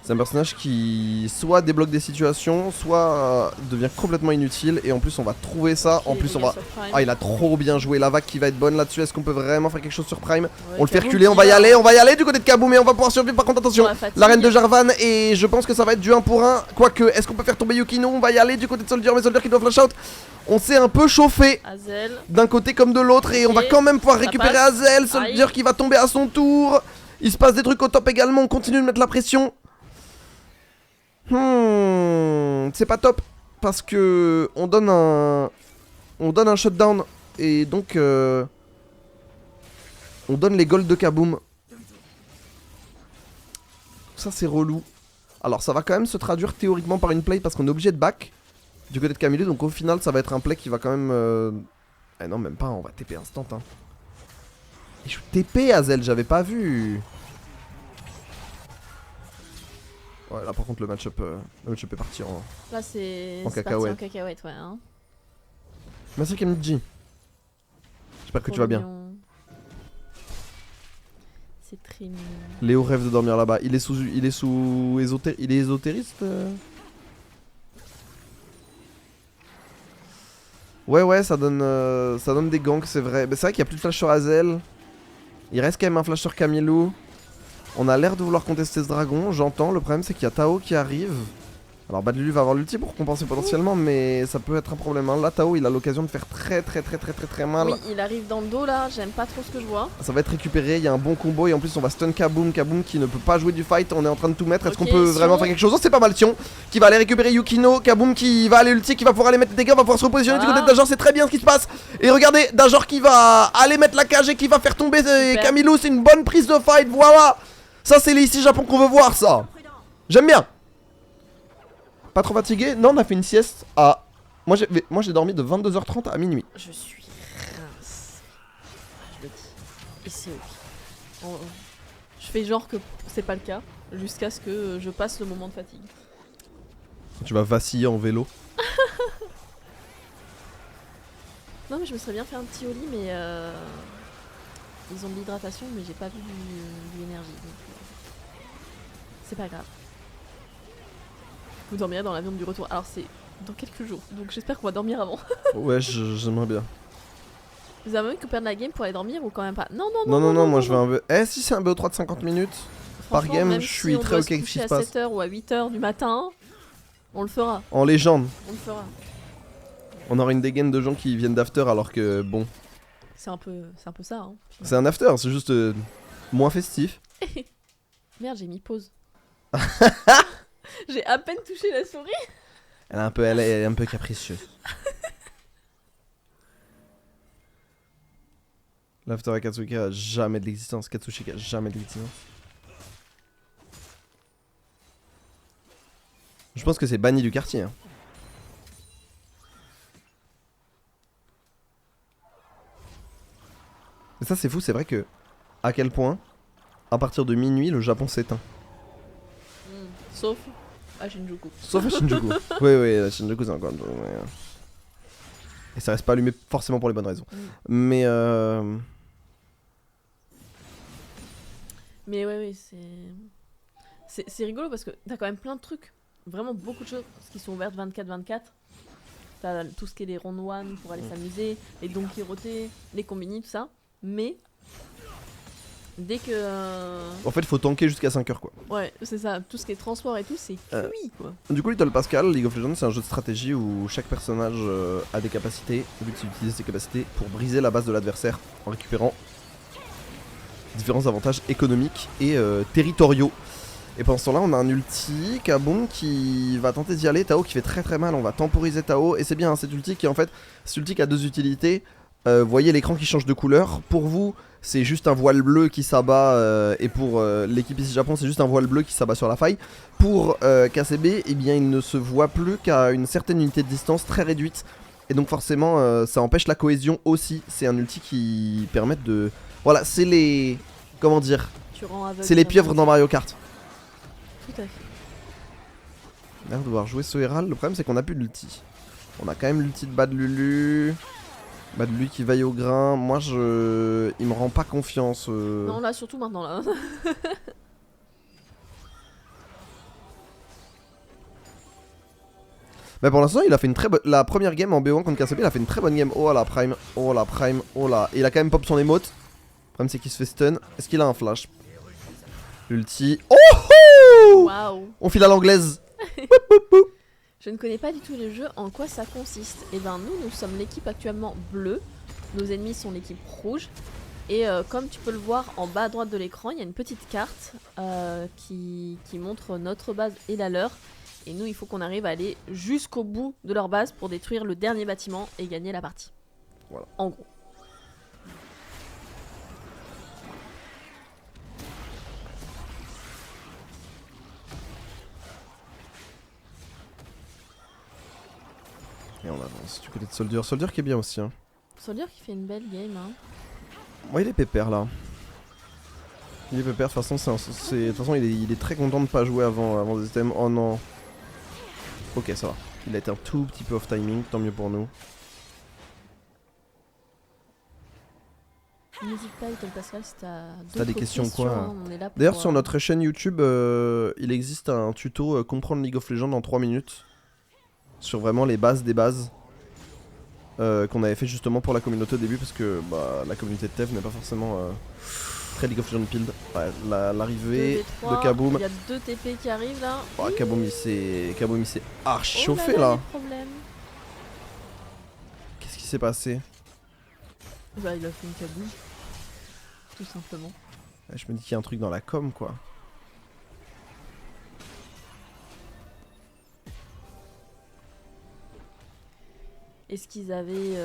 c'est un personnage qui soit débloque des situations, soit devient complètement inutile. Et en plus on va trouver ça, Ok, en plus on les gars va... sur Prime. Ah, il a trop bien joué, la vague qui va être bonne là-dessus. Est-ce qu'on peut vraiment faire quelque chose sur Prime? Ouais, On le fait Kaboom reculer, on qui va y aller du côté de Kaboom, mais on va pouvoir survivre. Par contre attention, la fatigue. la reine de Jarvan, et je pense que ça va être du 1 pour 1. Quoique, est-ce qu'on peut faire tomber Yukino? On va y aller du côté de Soldier, mais Soldier qui doit flash out. On s'est un peu chauffé Hazel. d'un côté comme de l'autre, et on va Ok, quand même pouvoir ça récupérer passe. Hazel. Soldier Aïe. qui va tomber à son tour. Il se passe des trucs au top également, on continue de mettre la pression. C'est pas top, parce que on donne un shutdown, et donc on donne les golds de Kaboom. Ça c'est relou. Alors ça va quand même se traduire théoriquement par une play, parce qu'on est obligé de back du côté de Camille, donc au final ça va être un play qui va quand même... Eh non, même pas, on va TP instant hein. Et je TP Hazel, j'avais pas vu. Ouais, là par contre le match-up est parti en... Là c'est En parti cacahuète. en cacahuète, ouais. Hein. Merci Kamidji. J'espère que Trop tu vas bien. mignon. C'est très mignon. Léo rêve de dormir là-bas. Il est sous il est ésotériste Ouais, ça donne des ganks, c'est vrai. Mais c'est vrai qu'il y a plus de flash sur Hazel. Il reste quand même un flash sur Camillou. On a l'air de vouloir contester ce dragon, j'entends. Le problème c'est qu'il y a Tao qui arrive. Alors Bad Lulu va avoir l'ulti pour compenser potentiellement, mais ça peut être un problème. Hein. Là Tao il a l'occasion de faire très mal. Oui, il arrive dans le dos là, j'aime pas trop ce que je vois. Ça va être récupéré, il y a un bon combo et en plus on va stun Kaboom. Kaboom qui ne peut pas jouer du fight, on est en train de tout mettre. Est-ce qu'on peut vraiment faire quelque chose? Oh, c'est pas mal, Sion qui va aller récupérer Yukino. Kaboom qui va aller ulti, qui va pouvoir aller mettre des dégâts, va pouvoir se repositionner du côté de Dajor, c'est très bien ce qui se passe. Et regardez, Dajor qui va aller mettre la cage et qui va faire tomber Camillou, c'est une bonne prise de fight, voilà. Ça c'est les ici Japon qu'on veut voir ça. J'aime bien. Pas trop fatigué? Non, on a fait une sieste à... Moi j'ai dormi de 22h30 à minuit. Je suis rincé. Je le dis. Et c'est ok. Je fais genre que c'est pas le cas, jusqu'à ce que je passe le moment de fatigue. Tu vas vaciller en vélo. Non mais je me serais bien fait un petit au lit, mais ils ont de l'hydratation, mais j'ai pas vu de l'énergie. C'est pas grave. Vous dormirez dans l'avion du retour. Alors c'est dans quelques jours, donc j'espère qu'on va dormir avant. Ouais, j'aimerais bien. Vous avez envie que perdre la game pour aller dormir ou quand même pas? Non, moi je veux un BO. Eh, si c'est un BO3 de 50 minutes par game, je suis très ok avec ce qui se passe. À 7h ou à 8h du matin, on le fera. En légende. On le fera. On aura une dégaine de gens qui viennent d'after alors que bon. C'est un peu ça. Hein. C'est un after, c'est juste moins festif. Merde, j'ai mis pause. J'ai à peine touché la souris. Elle est un peu capricieuse. L'after à Katsuki a jamais de l'existence. Katsushika a jamais de l'existence. Je pense que c'est banni du quartier. Hein. Et ça c'est fou, c'est vrai que à quel point à partir de minuit le Japon s'éteint. Sauf à Shinjuku. Sauf à Shinjuku. oui, à Shinjuku c'est encore... Et ça reste pas allumé forcément pour les bonnes raisons. Mais ouais, c'est rigolo parce que t'as quand même plein de trucs. Vraiment beaucoup de choses qui sont ouvertes 24/24. T'as tout ce qui est les round one pour aller s'amuser, les Donkey rotés, les combini, tout ça. Mais dès que... En fait, il faut tanker jusqu'à 5h quoi. Ouais, c'est ça. Tout ce qui est transport et tout, c'est cuit quoi. Du coup, Little Pascal, League of Legends, c'est un jeu de stratégie où chaque personnage a des capacités. Le but, c'est d'utiliser ces capacités pour briser la base de l'adversaire en récupérant différents avantages économiques et territoriaux. Et pendant ce temps-là, on a un ulti, Kaboom, qui va tenter d'y aller. Tao qui fait très mal. On va temporiser Tao. Et c'est bien, hein, cet ulti qui en fait, cet ulti qui a deux utilités. Vous voyez l'écran qui change de couleur. Pour vous, c'est juste un voile bleu qui s'abat. Et pour l'équipe ici Japon, c'est juste un voile bleu qui s'abat sur la faille. Pour KCB, eh bien, il ne se voit plus qu'à une certaine unité de distance très réduite. Et donc forcément, ça empêche la cohésion aussi. C'est un ulti qui permet de... Voilà, c'est les... Comment dire? C'est les pieuvres dans Mario Kart. Tout à fait. L'air de devoir jouer Soeral. Le problème, c'est qu'on a plus d'ulti. On a quand même l'ulti de Bad Lulu. Bad Lulu qui vaille au grain. Moi, il me rend pas confiance. Non, là, surtout maintenant, là. Mais pour l'instant, il a fait une très bonne... La première game en BO1 contre KCB, il a fait une très bonne game. Oh la prime, oh la prime, oh la... Et il a quand même pop son emote. Le problème, c'est qu'il se fait stun. Est-ce qu'il a un flash? L'ulti. Oh, oh Waouh. On file à l'anglaise. Je ne connais pas du tout le jeu, en quoi ça consiste. Et ben nous sommes l'équipe actuellement bleue, nos ennemis sont l'équipe rouge, et comme tu peux le voir en bas à droite de l'écran, il y a une petite carte qui montre notre base et la leur, et nous il faut qu'on arrive à aller jusqu'au bout de leur base pour détruire le dernier bâtiment et gagner la partie. Voilà. En gros. Et on avance du côté de Soldier. Soldier qui est bien aussi. Hein. Soldier qui fait une belle game. Hein. Ouais, il est pépère là. Il est pépère. De toute façon, de toute façon il est très content de pas jouer avant des items. Oh non. Ok, ça va. Il a été un tout petit peu off timing. Tant mieux pour nous. N'hésite pas, Little Pascal, si t'as des questions quoi. Hein, D'ailleurs, sur notre chaîne YouTube, il existe un tuto comprendre League of Legends en 3 minutes. Sur vraiment les bases des bases qu'on avait fait justement pour la communauté au début parce que bah, la communauté de Tev n'est pas forcément très League of Legends Pild. Ouais, l'arrivée 2v3, de Kaboom. Il y a 2 TP qui arrivent là. Oh, Kaboom il s'est archi Oh chauffé là. là. Les problèmes. Qu'est-ce qui s'est passé? Bah il a fait une Kaboom. Tout simplement. Ouais, je me dis qu'il y a un truc dans la com quoi. Est-ce qu'ils avaient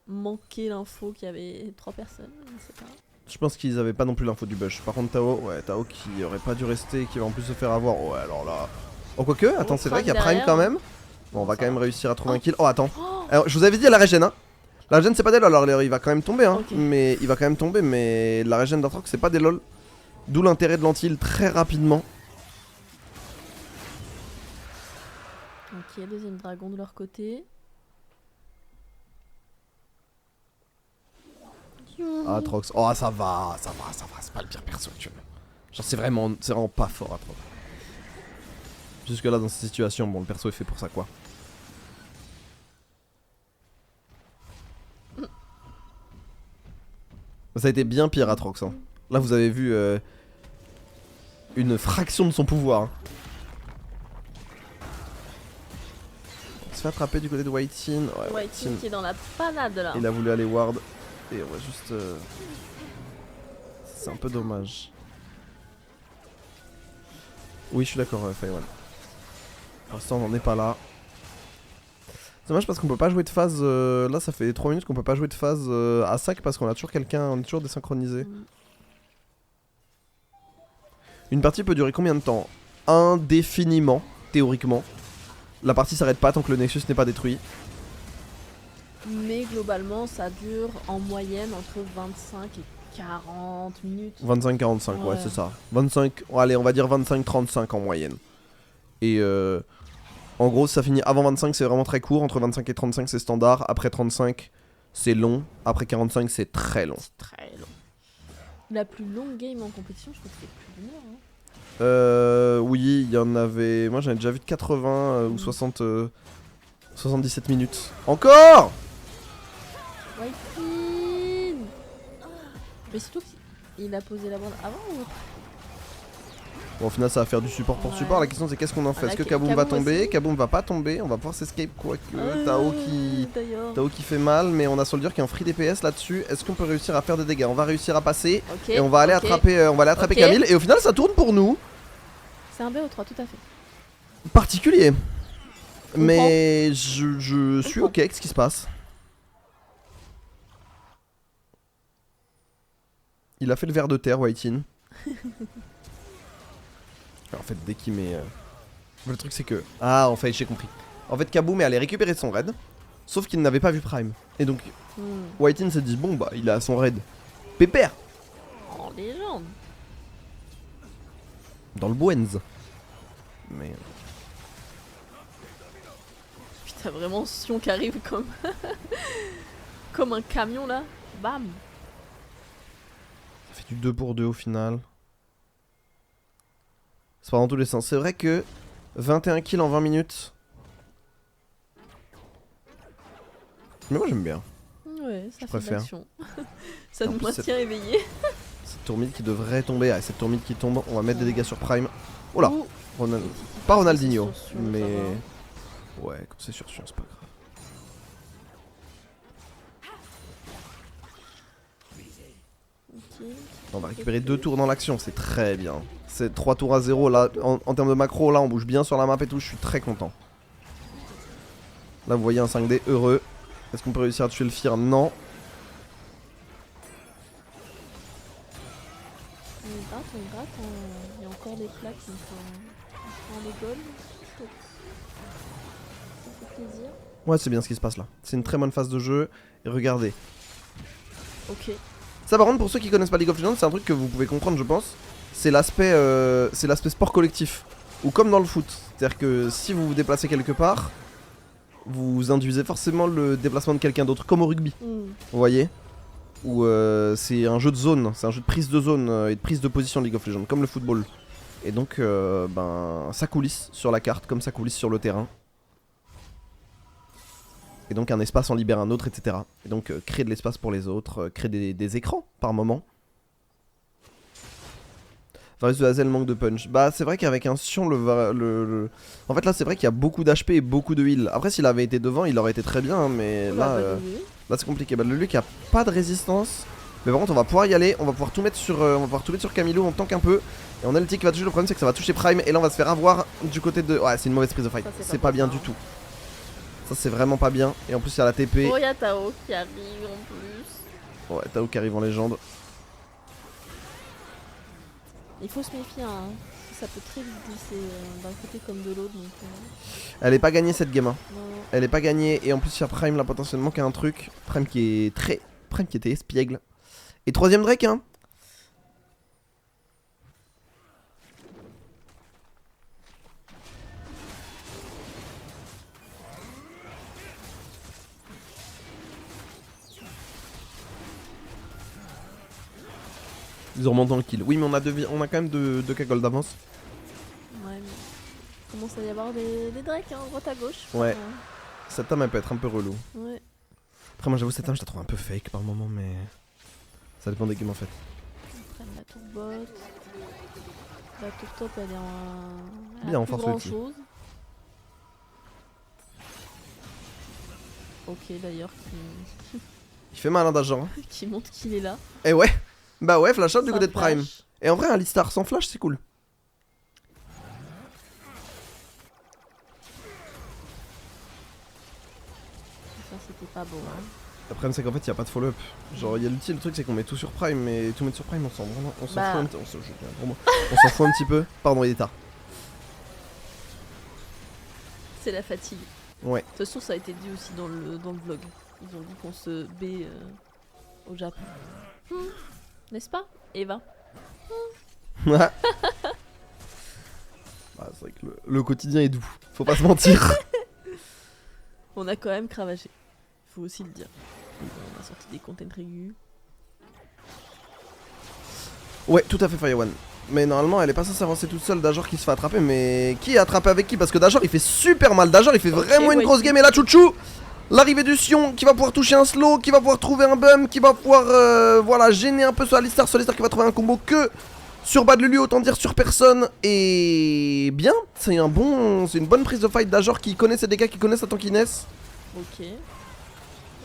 manqué l'info qu'il y avait 3 personnes? Je sais pas. Je pense qu'ils avaient pas non plus l'info du bush. Par contre Tao, ouais, Tao qui aurait pas dû rester, qui va en plus se faire avoir. Ouais alors là. Oh quoique, attends, c'est vrai qu'il y a Prime derrière. quand même. Bon, on va Ça quand même va. réussir à trouver un Oh. kill. Oh attends. Oh Alors, je vous avais dit à la régène hein. La régène c'est pas des lol, alors il va quand même tomber hein. Ok. Mais il va quand même tomber, mais la régène d'Arthrox c'est pas des lol. D'où l'intérêt de l'anti-heal très rapidement. Ok, deuxième dragon de leur côté. Atrox, oh ça va, c'est pas le pire perso actuellement. Genre c'est vraiment pas fort Atrox. Jusque là dans cette situation, bon le perso est fait pour ça quoi. Ça a été bien pire Atrox hein. Là vous avez vu une fraction de son pouvoir. On se fait attraper du côté de White-Tin. Ouais, White Team qui est dans la panade là. il a voulu aller ward. Et on va juste... C'est un peu dommage. Oui, je suis d'accord, Faiwan. Pour l'instant, on n'en est pas là. C'est dommage parce qu'on peut pas jouer de phase... Là, ça fait 3 minutes qu'on peut pas jouer de phase à 5 parce qu'on a toujours quelqu'un... On est toujours désynchronisé. Une partie peut durer combien de temps? Indéfiniment, théoriquement. La partie s'arrête pas tant que le Nexus n'est pas détruit. Mais globalement, ça dure en moyenne entre 25 et 40 minutes. 25-45, ouais, Ouais. c'est ça. 25, allez, on va dire 25-35 en moyenne. Et en gros, ça finit avant 25, c'est vraiment très court. Entre 25 et 35, c'est standard. Après 35, c'est long. Après 45, c'est très long. C'est très long. La plus longue game en compétition, je crois que c'était plus d'une heure. Hein. Oui, il y en avait. Moi, j'en ai déjà vu de 80 ou 60. 77 minutes. Encore! White Team. Mais surtout qu'il a posé la bande avant ou après? Bon, au final, ça va faire du support pour Ouais. support. La question, c'est qu'est-ce qu'on en fait? Ah, Est-ce que là, Kaboom va Kaboom tomber? aussi. Kaboom va pas tomber. On va pouvoir s'escape, quoique. D'ailleurs. Tao qui fait mal, mais on a Soldier qui est en free DPS là-dessus. Est-ce qu'on peut réussir à faire des dégâts? On va réussir à passer. Ok. Et on va aller ok. attraper, Ok. Camille. Et au final, ça tourne pour nous. C'est un BO3, tout à fait. Particulier. Mais je suis ok avec ce qui se passe. Il a fait le ver de terre, White-In. En fait, dès qu'il met... Le truc, c'est que... Ah, en fait, j'ai compris. En fait, Kaboom est allé récupérer son raid. Sauf qu'il n'avait pas vu Prime. Et donc, White-In s'est dit, bon, bah, il a son raid. Pépère. En légende. Dans le Boenz. Mais... Putain, vraiment Sion qui arrive comme... comme un camion là. Bam. Ça fait du 2 pour 2 au final. C'est pas dans tous les sens. C'est vrai que 21 kills en 20 minutes. Mais moi j'aime bien. Ouais, ça fait préfère. de l'action. Ça En nous plus, maintient éveillés. Cette tourmide qui devrait tomber. Ah, cette tourmide qui tombe. On va mettre des dégâts sur Prime. Oh là, Ouh. pas Ronaldinho. C'est sur Sion, Mais... ça Ouais, quand c'est sur Sion, c'est pas grave. Ok. On va récupérer 2 tours dans l'action, c'est très bien. C'est 3 tours à 0 là, en termes de macro, là on bouge bien sur la map et tout, je suis très content. Là vous voyez un 5D heureux. Est-ce qu'on peut réussir à tuer le Fear? Non. On gratte, il y a encore des plaques, donc on les gold. Ça fait plaisir. Ouais, c'est bien ce qui se passe là. C'est une très bonne phase de jeu. Et regardez. Ok. Ça par contre, pour ceux qui connaissent pas League of Legends, c'est un truc que vous pouvez comprendre je pense. C'est l'aspect sport collectif. Ou comme dans le foot. C'est-à-dire que si vous vous déplacez quelque part, vous induisez forcément le déplacement de quelqu'un d'autre, comme au rugby. Vous voyez? Où c'est un jeu de zone, c'est un jeu de prise de zone et de prise de position League of Legends, comme le football. Et donc, ben, ça coulisse sur la carte, comme ça coulisse sur le terrain. Et donc, un espace en libère un autre, etc. Et donc, créer de l'espace pour les autres, créer des écrans par moment. Varus de Hazel manque de punch. Bah c'est vrai qu'avec un Sion En fait là c'est vrai qu'il y a beaucoup d'HP et beaucoup de heal. Après s'il avait été devant il aurait été très bien hein, mais Oula, là, pas de lui. là c'est compliqué. Bah le Luc a pas de résistance. Mais par contre on va pouvoir y aller, on va pouvoir tout mettre sur Camilo, on tank un peu. Et on a l'ulti qui va toucher, le problème c'est que ça va toucher Prime et là on va se faire avoir du côté de... Ouais c'est une mauvaise prise de fight, Ça, c'est pas bien bon, du tout. Ça c'est vraiment pas bien et en plus il y a la TP. Oh, y'a Tao qui arrive en plus. Ouais Tao qui arrive en légende. Il faut se méfier, hein. Ça peut très vite glisser d'un côté comme de l'autre. Donc, Elle est pas gagnée cette game hein. non. Elle est pas gagnée et en plus il y a Prime là potentiellement qui a un truc. Prime qui était espiègle. Et troisième Drake hein. Ils ont remonté le kill. Oui mais on a quand même 2 cagoles d'avance. Ouais, mais il commence à y avoir des drakes, hein, droite à gauche. Ouais. Cette âme elle peut être un peu relou. Ouais. Après moi j'avoue cette âme je la trouve un peu fake par moment mais... Ça dépend des games en fait. Ils prennent la tour bot. La tour top elle est en... Bien, on force le grand tir. chose. Ok d'ailleurs Il fait mal hein d'agent. Hein. qui montre qu'il est là. Et ouais. Bah ouais flash out du Sans côté de Prime. flash. Et en vrai un Alistar sans flash c'est cool. Ça c'était pas beau, hein. Le problème c'est qu'en fait il y a pas de follow-up. Genre il y a l'outil, le truc c'est qu'on met tout sur Prime mais tout mettre sur Prime on s'en vraiment on s'en Bah. fout un petit on s'en fout un petit peu. Pardon il est tard. C'est la fatigue. Ouais. De toute façon ça a été dit aussi dans le vlog. Ils ont dit qu'on se B au Japon. N'est-ce pas Eva? Bah, c'est vrai que le quotidien est doux, faut pas se mentir. On a quand même cravaché. Faut aussi le dire. On a sorti des contents régus. Ouais, tout à fait Fire One. Mais normalement elle est pas censée avancer toute seule, Dajor qui se fait attraper, mais qui est attrapé avec qui? Parce que Dajor il fait super mal, Dajor il fait vraiment une ouais. grosse game et là Chouchou l'arrivée du Sion qui va pouvoir toucher un slow, qui va pouvoir trouver un bum, qui va pouvoir voilà, gêner un peu sur Alistar qui va trouver un combo que sur Bad Lulu, autant dire sur personne. Et bien, c'est une bonne prise de fight Dajor qui connaît ses dégâts, qui connaît sa tankiness. Ok.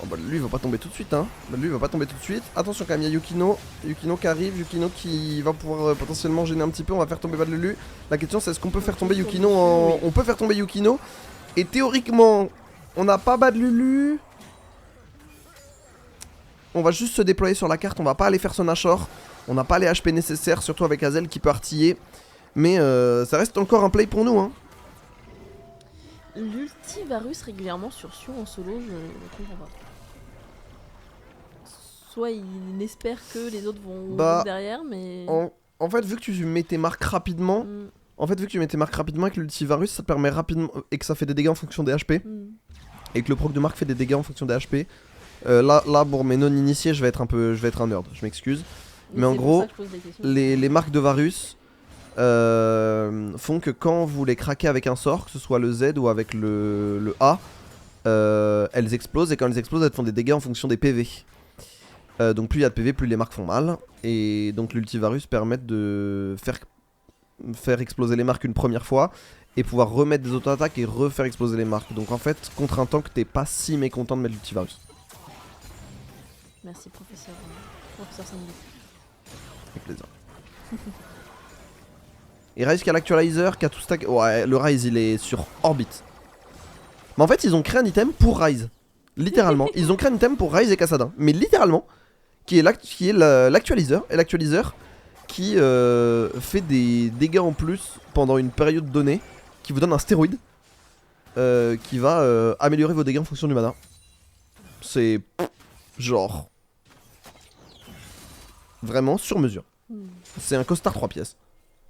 Oh bah lui il va pas tomber tout de suite hein. Bah lui il va pas tomber tout de suite. Attention quand même, il y a Yukino. Yukino qui arrive, Yukino qui va pouvoir potentiellement gêner un petit peu. On va faire tomber Bad Lulu. La question c'est est-ce qu'on peut faire tomber Yukino en... On peut faire tomber Yukino. Et théoriquement, on n'a pas Bad Lulu. On va juste se déployer sur la carte, on va pas aller faire son Nashor. On n'a pas les HP nécessaires, surtout avec Hazel qui peut artiller. Mais ça reste encore un play pour nous hein. L'ulti Varus régulièrement sur Sion en solo, je ne comprends pas. Soit il espère que les autres vont derrière, mais... En fait, vu que tu mets tes marques rapidement, avec l'ulti Varus, ça te permet rapidement et que ça fait des dégâts en fonction des HP, et que le proc de marque fait des dégâts en fonction des HP. Là, pour mes non initiés, je vais être un nerd, je m'excuse. Mais en gros, les marques de Varus font que quand vous les craquez avec un sort, que ce soit le Z ou avec le A, elles explosent, et quand elles explosent, elles font des dégâts en fonction des PV. Donc plus il y a de PV, plus les marques font mal. Et donc l'ultivarus permet de faire exploser les marques une première fois et pouvoir remettre des auto-attaques et refaire exploser les marques. Donc en fait, contre un tank, t'es pas si mécontent de mettre l'ultivarus. Merci professeur Sandy. Avec plaisir. Et Ryze qui a l'actualizer, qui a tout stack. Ouais, le Ryze il est sur orbite. Mais en fait, ils ont créé un item pour Ryze. Littéralement. Ils ont créé un item pour Ryze et Kassadin. Mais littéralement, qui est l'actualiseur. Et l'actualiseur qui fait des dégâts en plus pendant une période donnée. Qui vous donne un stéroïde. Qui va améliorer vos dégâts en fonction du mana. C'est genre vraiment sur mesure. C'est un costard 3 pièces.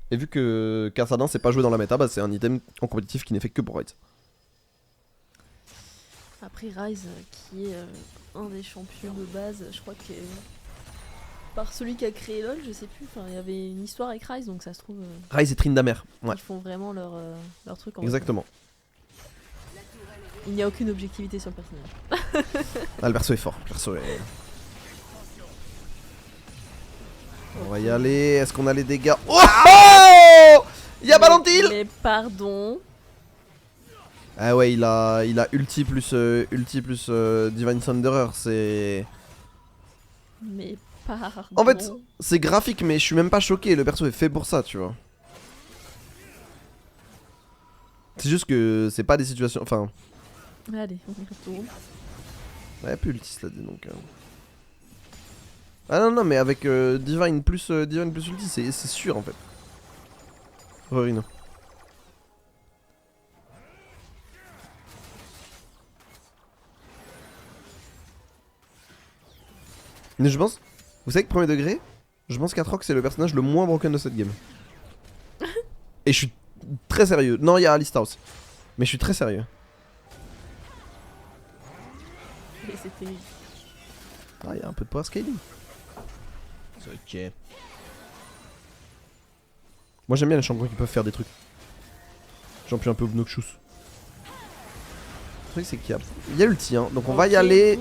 Et vu que Kassadin c'est pas joué dans la méta, bah c'est un item en compétitif qui n'est fait que pour Ryze. Après Ryze qui est un des champions de base, je crois que par celui qui a créé LoL, je sais plus, il y avait une histoire avec Ryze, donc ça se trouve Ryze et Tryndamere, ouais. Ils font vraiment leur truc en Exactement. Il n'y a aucune objectivité sur le personnage. Ah, le perso est fort, le perso est... On va y aller. Est-ce qu'on a les dégâts? Oh, oh, y'a Balantil. Mais pardon. Ah ouais, il a ulti plus Divine Thunderer, c'est... Mais pardon. En fait, c'est graphique, mais je suis même pas choqué, le perso est fait pour ça, tu vois. C'est juste que c'est pas des situations... Enfin... Allez, on y retourne. Ouais, plus ulti cela dit, donc... Ah non, mais avec Divine plus ulti, c'est sûr, en fait. Rorino. Mais je pense, vous savez que premier degré, je pense qu'Atrox c'est le personnage le moins broken de cette game. Et je suis très sérieux. Non, il y a Alistar aussi. Mais je suis très sérieux. Et c'était... Ah, il y a un peu de power scaling. C'est ok. Moi j'aime bien les champions qui peuvent faire des trucs. Champion un peu obnoxious. Le truc c'est qu'il y a l'ulti, hein. Donc on va y aller.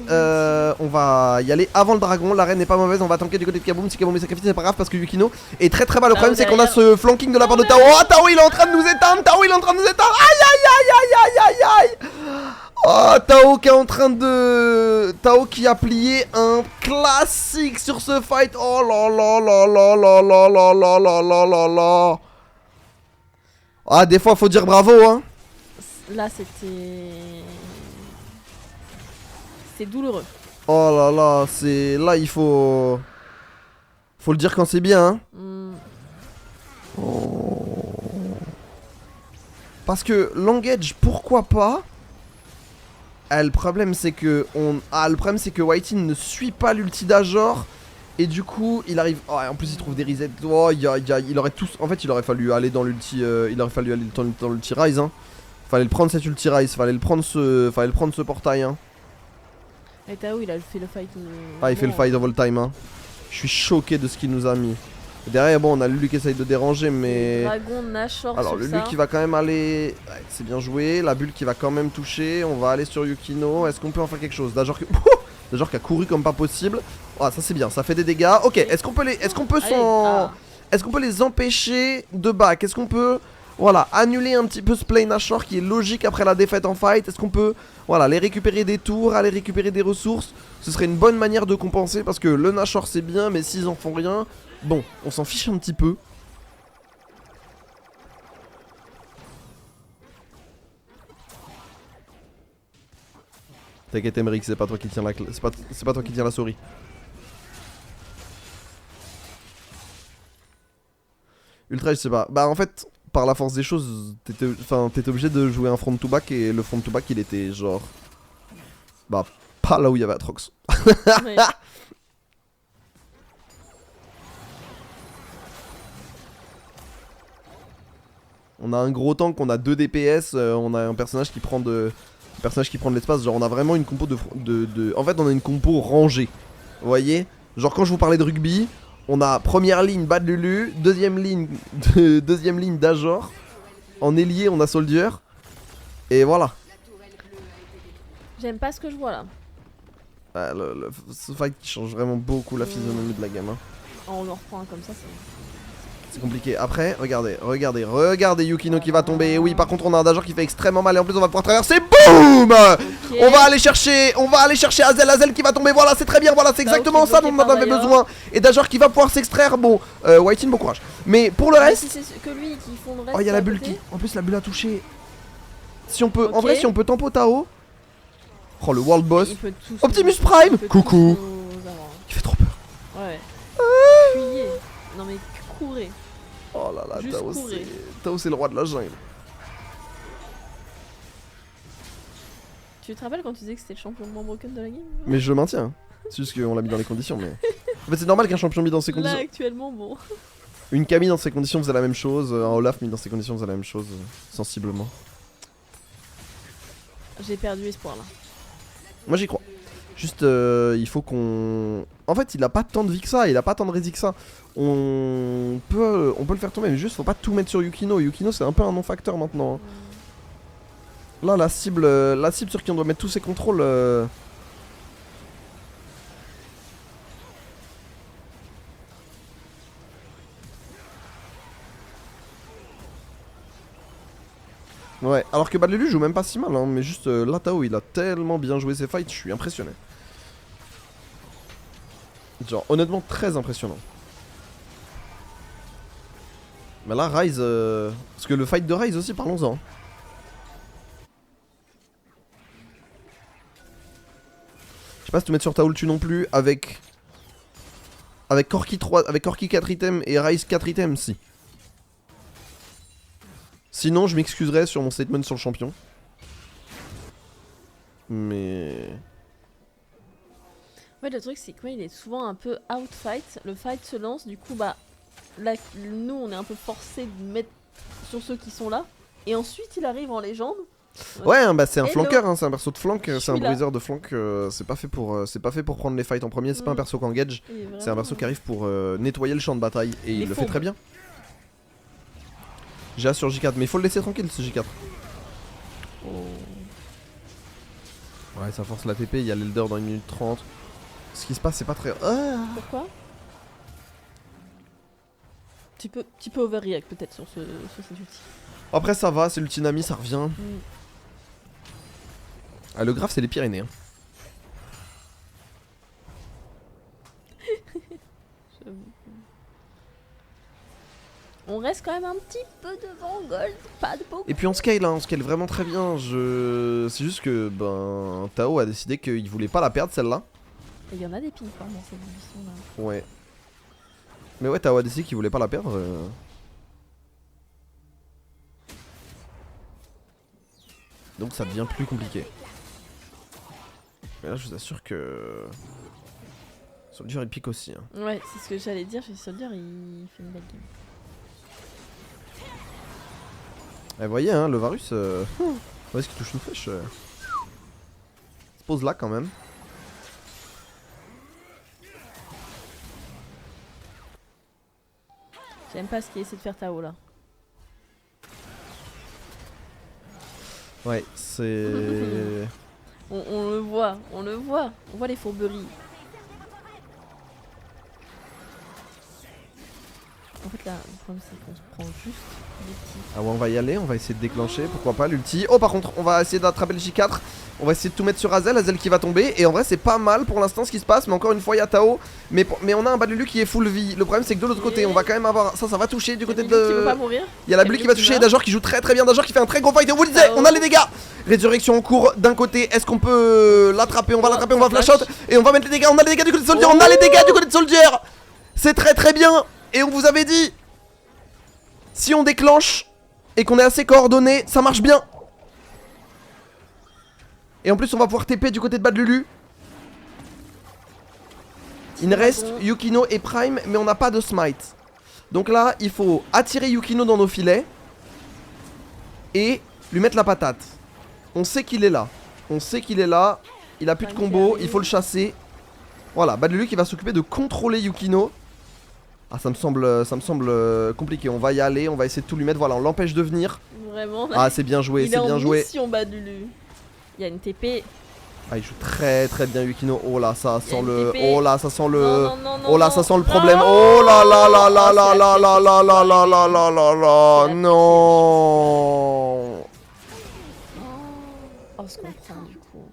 On va y aller avant le dragon. L'arène n'est pas mauvaise. On va tanker du côté de Kaboom. Si Kaboom est sacrifié, c'est pas grave parce que Yukino est très très bas. Le problème c'est qu'on a ce flanking de la part de Tao. Oh, Tao il est en train de nous éteindre. Tao il est en train de nous éteindre. Aïe aïe aïe aïe aïe aïe aïe. Oh, Tao qui est en train de... Tao qui a plié un classique sur ce fight. Oh là là là là là là là là là là là là. Ah, des fois faut dire bravo, hein. Là c'était... C'est douloureux. Oh là là, c'est... Là il faut... Faut le dire quand c'est bien, hein. Oh. Parce que Langage, pourquoi pas. Ah, le problème c'est que Whitey ne suit pas l'ulti d'Ajor. Et du coup il arrive. Oh, en plus il trouve des resets. Oh, il aurait tous. En fait il aurait fallu aller dans l'ulti. Il aurait fallu aller dans l'ulti Rise, hein. Fallait le prendre cet ulti Rise. Fallait le prendre ce portail, hein. Et Tao il a fait le fight. Ah, il fait le fight of all time, hein. Je suis choqué de ce qu'il nous a mis. Et derrière, bon, on a Lulu qui essaye de déranger, mais... Dragon Nashor. Alors, Lulu qui va quand même aller... Ouais, c'est bien joué. La bulle qui va quand même toucher. On va aller sur Yukino. Est-ce qu'on peut en faire quelque chose? D'Ajor qui a couru comme pas possible. Ah, ça c'est bien, ça fait des dégâts. Ok, est-ce qu'on peut les empêcher de back? Est-ce qu'on peut... Voilà, annuler un petit peu ce play Nashor qui est logique après la défaite en fight. Est-ce qu'on peut, voilà, les récupérer des tours, aller récupérer des ressources? Ce serait une bonne manière de compenser parce que le Nashor c'est bien, mais s'ils en font rien, bon, on s'en fiche un petit peu. T'inquiète Emeric, c'est pas toi qui tiens la souris. Ultra, je sais pas. Bah en fait, par la force des choses, t'étais obligé de jouer un front to back et le front to back il était genre... Bah pas là où il y avait Atrox. Ouais. On a un gros tank, on a 2 DPS, on a un personnage qui prend de... l'espace, genre on a vraiment une compo En fait on a une compo rangée. Vous voyez? Genre quand je vous parlais de rugby, on a première ligne Bad Lulu, deuxième ligne d'Ajor. En ailier on a Soldier. Et voilà. J'aime pas ce que je vois là. Ah, ce fight qui change vraiment beaucoup la physionomie de la gamme, hein. Oh, on en reprend un comme ça, C'est compliqué. Après, regardez Yukino qui va tomber. Et oui, par contre, on a un Dajor qui fait extrêmement mal. Et en plus, on va pouvoir traverser. Boum, okay. On va aller chercher Azel qui va tomber. Voilà, c'est très bien. Voilà, c'est exactement ça dont on avait besoin. Et Dajor qui va pouvoir s'extraire. Bon, Whitey, bon courage. Mais pour le reste. Si c'est que lui qui font le reste. Oh, il y a la bulle qui. En plus, la bulle a touché. Si on peut. En vrai, si on peut tempo Tao. Oh, le World Boss. Optimus Prime. Coucou. Il fait trop peur. Ouais. Fuyez. Non, mais courez. Oh là là, Tao c'est le roi de la jungle. Tu te rappelles quand tu disais que c'était le champion le moins broken de la game? Mais je le maintiens. C'est juste qu'on l'a mis dans les conditions. Mais en fait, c'est normal qu'un champion mis dans ces conditions. Là, actuellement, bon. Une Camille dans ces conditions faisait la même chose. Un Olaf mis dans ces conditions faisait la même chose. Sensiblement. J'ai perdu espoir là. Moi j'y crois. Juste, il faut qu'on... En fait, il a pas tant de vie que ça, il a pas tant de résist que ça. On peut le faire tomber, mais juste, faut pas tout mettre sur Yukino. Yukino, c'est un peu un non-facteur maintenant, hein. Là, la cible sur qui on doit mettre tous ses contrôles... Ouais, alors que Badlulu joue même pas si mal, hein, mais juste là, Tao, il a tellement bien joué ses fights, je suis impressionné. Genre, honnêtement, très impressionnant. Mais là, Ryze... Parce que le fight de Ryze aussi, parlons-en. Je sais pas si tu mets sur Tao le tu non plus, avec Corki 3, avec Corki 4 items et Ryze 4 items, si. Sinon, je m'excuserai sur mon statement sur le champion. Mais... Ouais, le truc, c'est que il est souvent un peu outfight. Le fight se lance, du coup, bah, là, nous, on est un peu forcé de mettre sur ceux qui sont là. Et ensuite, il arrive en légende. Ouais, hein, bah c'est un Hello. flanqueur, hein, c'est un perso de flank, Je c'est un suis là. bruiseur de flank, c'est pas fait pour prendre les fights en premier, c'est pas un perso qu'engage, Il est vraiment- c'est un perso qui arrive pour nettoyer le champ de bataille et il le fait fourbes. très bien. J'ai sur J4, mais il faut le laisser tranquille ce J4. Oh. Ouais, ça force la TP, il y a l'Elder dans 1 minute 30. Ce qui se passe, c'est pas très. Ah Pourquoi Tu peux overreact peut-être sur cet outil. Après, ça va, c'est l'ultinami, ça revient. Mm. Ah, le graphe, c'est les Pyrénées. Hein. On reste quand même un petit peu devant Gold, pas de beaucoup. Et puis on scale vraiment très bien. C'est juste que ben Tao a décidé qu'il voulait pas la perdre celle-là. Il y en a des ping-pong dans cette édition là. Ouais. Mais ouais, Tao a décidé qu'il voulait pas la perdre. Donc ça devient plus compliqué. Mais là, je vous assure que Soldier il pique aussi. Hein. Ouais, c'est ce que j'allais dire. Chez Soldier, il fait une belle game. Et vous voyez, hein, le Varus, où est-ce qu'il touche une flèche Il se pose là quand même. J'aime pas ce qu'il essaie de faire Tao là. Ouais, c'est... On le voit, on voit les fourberies. En fait là, le problème c'est qu'on se prend juste des petits. Ah ouais, on va y aller, on va essayer de déclencher, pourquoi pas l'ulti. Oh par contre, on va essayer d'attraper le J4. On va essayer de tout mettre sur Azel, Azel qui va tomber. Et en vrai c'est pas mal pour l'instant ce qui se passe. Mais encore une fois il y a Tao. Mais on a un Badlulu qui est full vie. Le problème c'est que de l'autre côté on va quand même avoir... Ça va toucher du côté Qui veut de... pas mourir. Il y a la Blue qui va toucher, Dajor qui joue très très bien, Dajor qui fait un très gros fight. Et Wolizet, on a les dégâts. Résurrection en cours d'un côté. Est-ce qu'on peut l'attraper? On va l'attraper, on va flash out. Et on va mettre les dégâts, on a les dégâts du côté de Soldier. On a les dégâts du côté de Soldier. C'est très très bien. Et on vous avait dit, si on déclenche et qu'on est assez coordonné, ça marche bien. Et en plus on va pouvoir TP du côté de Badlulu. Il reste Yukino et Prime, mais on n'a pas de smite. Donc là il faut attirer Yukino dans nos filets et lui mettre la patate. On sait qu'il est là. On sait qu'il est là. Il a plus de combo, il faut le chasser. Voilà, Badlulu qui va s'occuper de contrôler Yukino. Ah ça me semble compliqué. On va y aller, on va essayer de tout lui mettre. Voilà, on l'empêche de venir. Vraiment. Ah c'est bien joué, c'est bien joué. Mission Badlulu. Il y a une TP. Ah il joue très très bien Yukino. Oh là ça sent le... TP. Oh là ça sent le... Non, non, non, Oh là non. ça sent le problème. Oh là là là là là là là là là là là là là là. Non. Oh, ce qu'on prend du coup.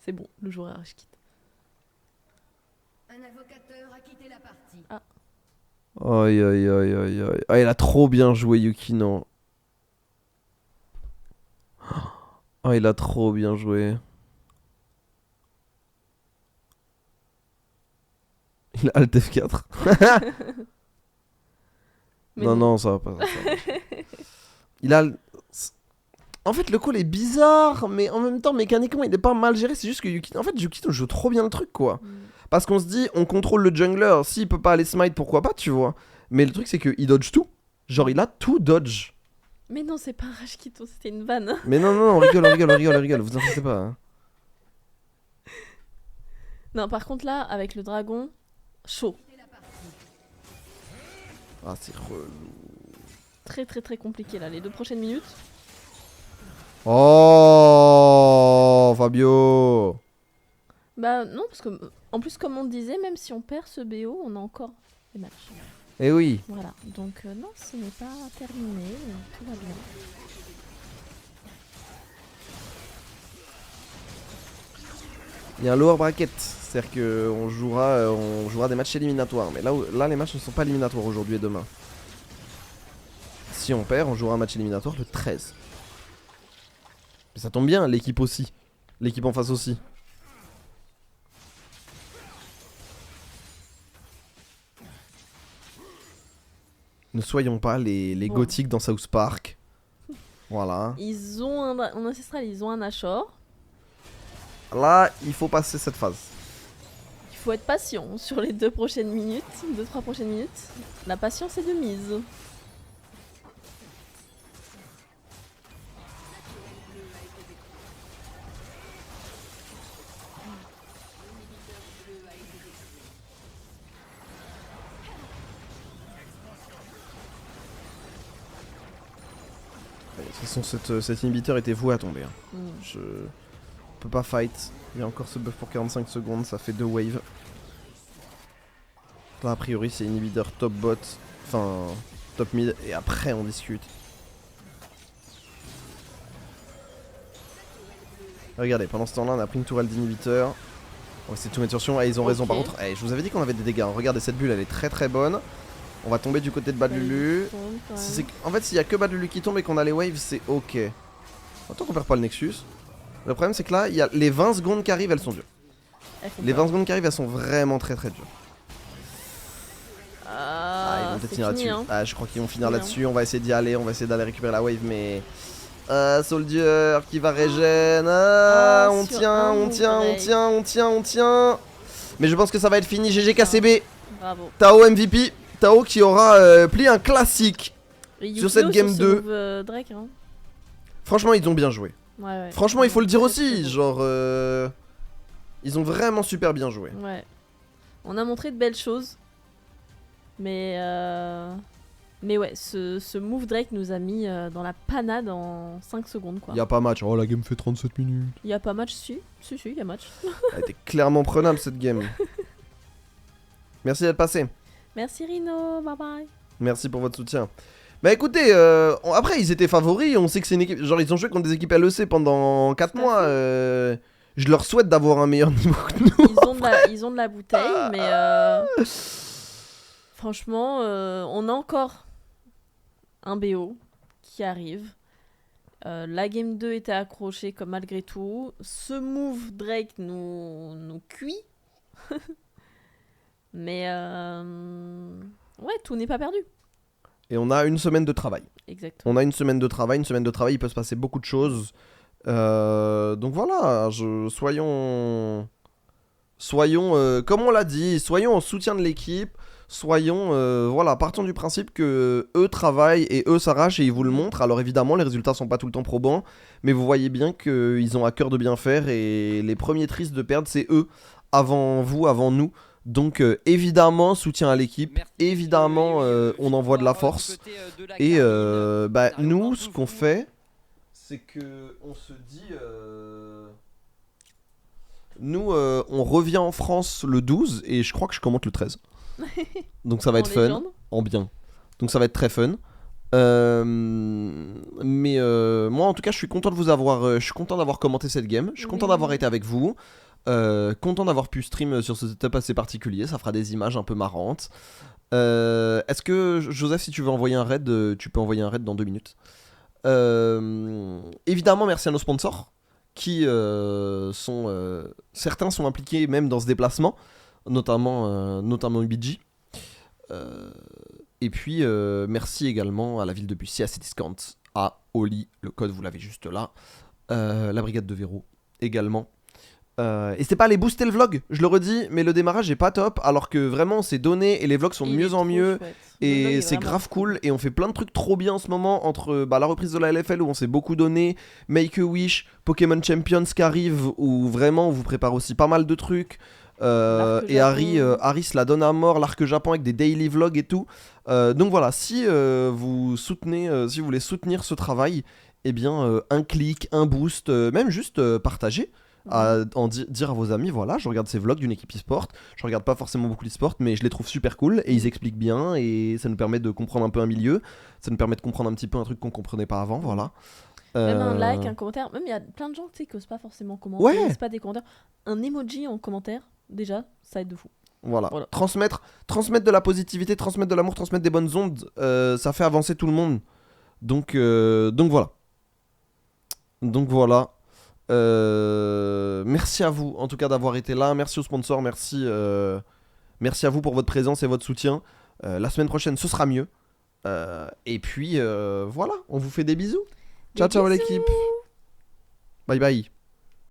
C'est bon, le joueur RH quitte. Un avocateur a quitté la partie. Aïe aïe aïe aïe aïe. Ah il a trop bien joué Yukino. Ah il a trop bien joué. Il a Alt F4. Non non ça va pas. Ça va. Il a... En fait le call est bizarre, mais en même temps mécaniquement il est pas mal géré. C'est juste que Yukino... En fait Yukino joue trop bien le truc quoi. Parce qu'on se dit on contrôle le jungler. S'il peut pas aller smite pourquoi pas tu vois. Mais le truc c'est qu'il dodge tout. Genre il a tout dodge. Mais non, c'est pas un RH Quito, c'était une vanne. Mais non non on rigole. Vous inquiétez pas. Hein. Non, par contre là, avec le dragon, chaud. Ah c'est relou. Très très très compliqué là, les 2 prochaines minutes. Oh Fabio. Bah non, parce que en plus, comme on disait, même si on perd ce BO, on a encore des matchs. Eh oui. Voilà, donc non, ce n'est pas terminé, tout va bien. Il y a un lower bracket, c'est-à-dire qu'on jouera des matchs éliminatoires. Mais là, les matchs ne sont pas éliminatoires aujourd'hui et demain. Si on perd, on jouera un match éliminatoire le 13. Mais ça tombe bien, l'équipe aussi. L'équipe en face aussi. Ne soyons pas les Bon. gothiques dans South Park. Voilà. Ils ont en ancestral, ils ont un Ashore. Là, il faut passer cette phase. Il faut être patient sur les 2-3 prochaines minutes. La patience est de mise. De toute façon, cet inhibiteur était voué à tomber. Hein. Mm. Je peux pas fight. Il y a encore ce buff pour 45 secondes, ça fait 2 waves. Là, a priori, c'est inhibiteur top bot. Enfin, top mid. Et après, on discute. Regardez, pendant ce temps-là, on a pris une tourelle d'inhibiteur. On va essayer de tout mettre sur Sion. Ah, ils ont raison. Par contre, je vous avais dit qu'on avait des dégâts. Hein. Regardez, cette bulle, elle est très très bonne. On va tomber du côté de Bad Lulu. En fait, s'il y a que Bad Lulu qui tombe et qu'on a les waves, c'est ok. Attends qu'on perd pas le Nexus. Le problème, c'est que là, il y a les 20 secondes qui arrivent, elles sont dures. Les 20 secondes qui arrivent, elles sont vraiment très très dures. Ils vont peut-être finir là-dessus. Hein. Ah, je crois qu'ils vont finir Fini, là-dessus. On va essayer d'y aller, on va essayer d'aller récupérer la wave, mais. Soldier qui va régène. On tient. Mais je pense que ça va être fini. GG KCB. Bravo. Tao MVP. Tao qui aura plié un classique sur cette game 2. Drake, hein. Franchement, ils ont bien joué. Ouais. Franchement, il faut le dire aussi. Très Genre, ils ont vraiment super bien joué. Ouais. On a montré de belles choses. Mais ouais, ce move Drake nous a mis dans la panade en 5 secondes, quoi. Y a pas match. Oh, la game fait 37 minutes. Y a pas match, si, y a match. Elle était clairement prenable cette game. Merci d'être passé. Merci Rino, bye bye. Merci pour votre soutien. Bah écoutez, après ils étaient favoris, on sait que c'est une équipe. Genre ils ont joué contre des équipes LEC pendant 4 mois. Je leur souhaite d'avoir un meilleur niveau que nous. Ils ont de la bouteille, mais franchement, on a encore un BO qui arrive. La game 2 était accrochée comme malgré tout. Ce move Drake nous cuit. Mais ouais, tout n'est pas perdu. Et on a une semaine de travail. Exactement. On a une semaine de travail, il peut se passer beaucoup de choses. Donc voilà, soyons comme on l'a dit, soyons en soutien de l'équipe. Voilà, partons du principe que eux travaillent et eux s'arrachent et ils vous le montrent. Alors évidemment, les résultats sont pas tout le temps probants, mais vous voyez bien qu'ils ont à cœur de bien faire et les premiers tristes de perdre, c'est eux, avant vous, avant nous. Donc évidemment, soutien à l'équipe, évidemment, on envoie de la force. Et nous, ce qu'on fait, c'est que on se dit... Nous, on revient en France le 12 et je crois que je commente le 13. Donc ça va être fun, légende. en bien. Donc ça va être très fun. Mais moi en tout cas je suis content de vous avoir, je suis content d'avoir commenté cette game. Je suis content d'avoir été avec vous. Content d'avoir pu stream sur ce setup assez particulier. Ça fera des images un peu marrantes. Est-ce que Joseph, si tu veux envoyer un raid, tu peux envoyer un raid dans 2 minutes. Évidemment merci à nos sponsors qui certains sont impliqués même dans ce déplacement, notamment UBG. Et puis merci également à la ville de Bussy, à Cdiscount, à Oli, le code vous l'avez juste là, la brigade de Véro également. Et c'était pas aller booster le vlog, je le redis, mais le démarrage est pas top, alors que vraiment c'est donné et les vlogs sont de mieux en mieux. Et c'est grave cool, et on fait plein de trucs trop bien en ce moment, entre la reprise de la LFL où on s'est beaucoup donné, Make-A-Wish, Pokémon Champions qui arrive, où vraiment on vous prépare aussi pas mal de trucs. Et Harry se la donne à mort, l'arc Japon avec des daily vlogs et tout. Donc voilà, si vous soutenez, si vous voulez soutenir ce travail, eh bien un clic, un boost, même juste partager. dire à vos amis, voilà, je regarde ces vlogs d'une équipe e-sport, je regarde pas forcément beaucoup d'e-sport, mais je les trouve super cool, et ils expliquent bien, et ça nous permet de comprendre un peu un milieu, ça nous permet de comprendre un petit peu un truc qu'on comprenait pas avant, voilà. Même un like, un commentaire, même il y a plein de gens qui osent pas forcément commenter, Ouais. c'est pas des commentaires. Un emoji en commentaire, déjà, ça aide de fou. Voilà. Voilà. Transmettre de la positivité, transmettre de l'amour, transmettre des bonnes ondes, ça fait avancer tout le monde. Donc voilà. Donc voilà. Merci à vous en tout cas d'avoir été là. Merci aux sponsors. Merci à vous pour votre présence et votre soutien. La semaine prochaine, ce sera mieux. Et puis voilà, on vous fait des bisous. Ciao, ciao Bisous. l'équipe. Bye bye.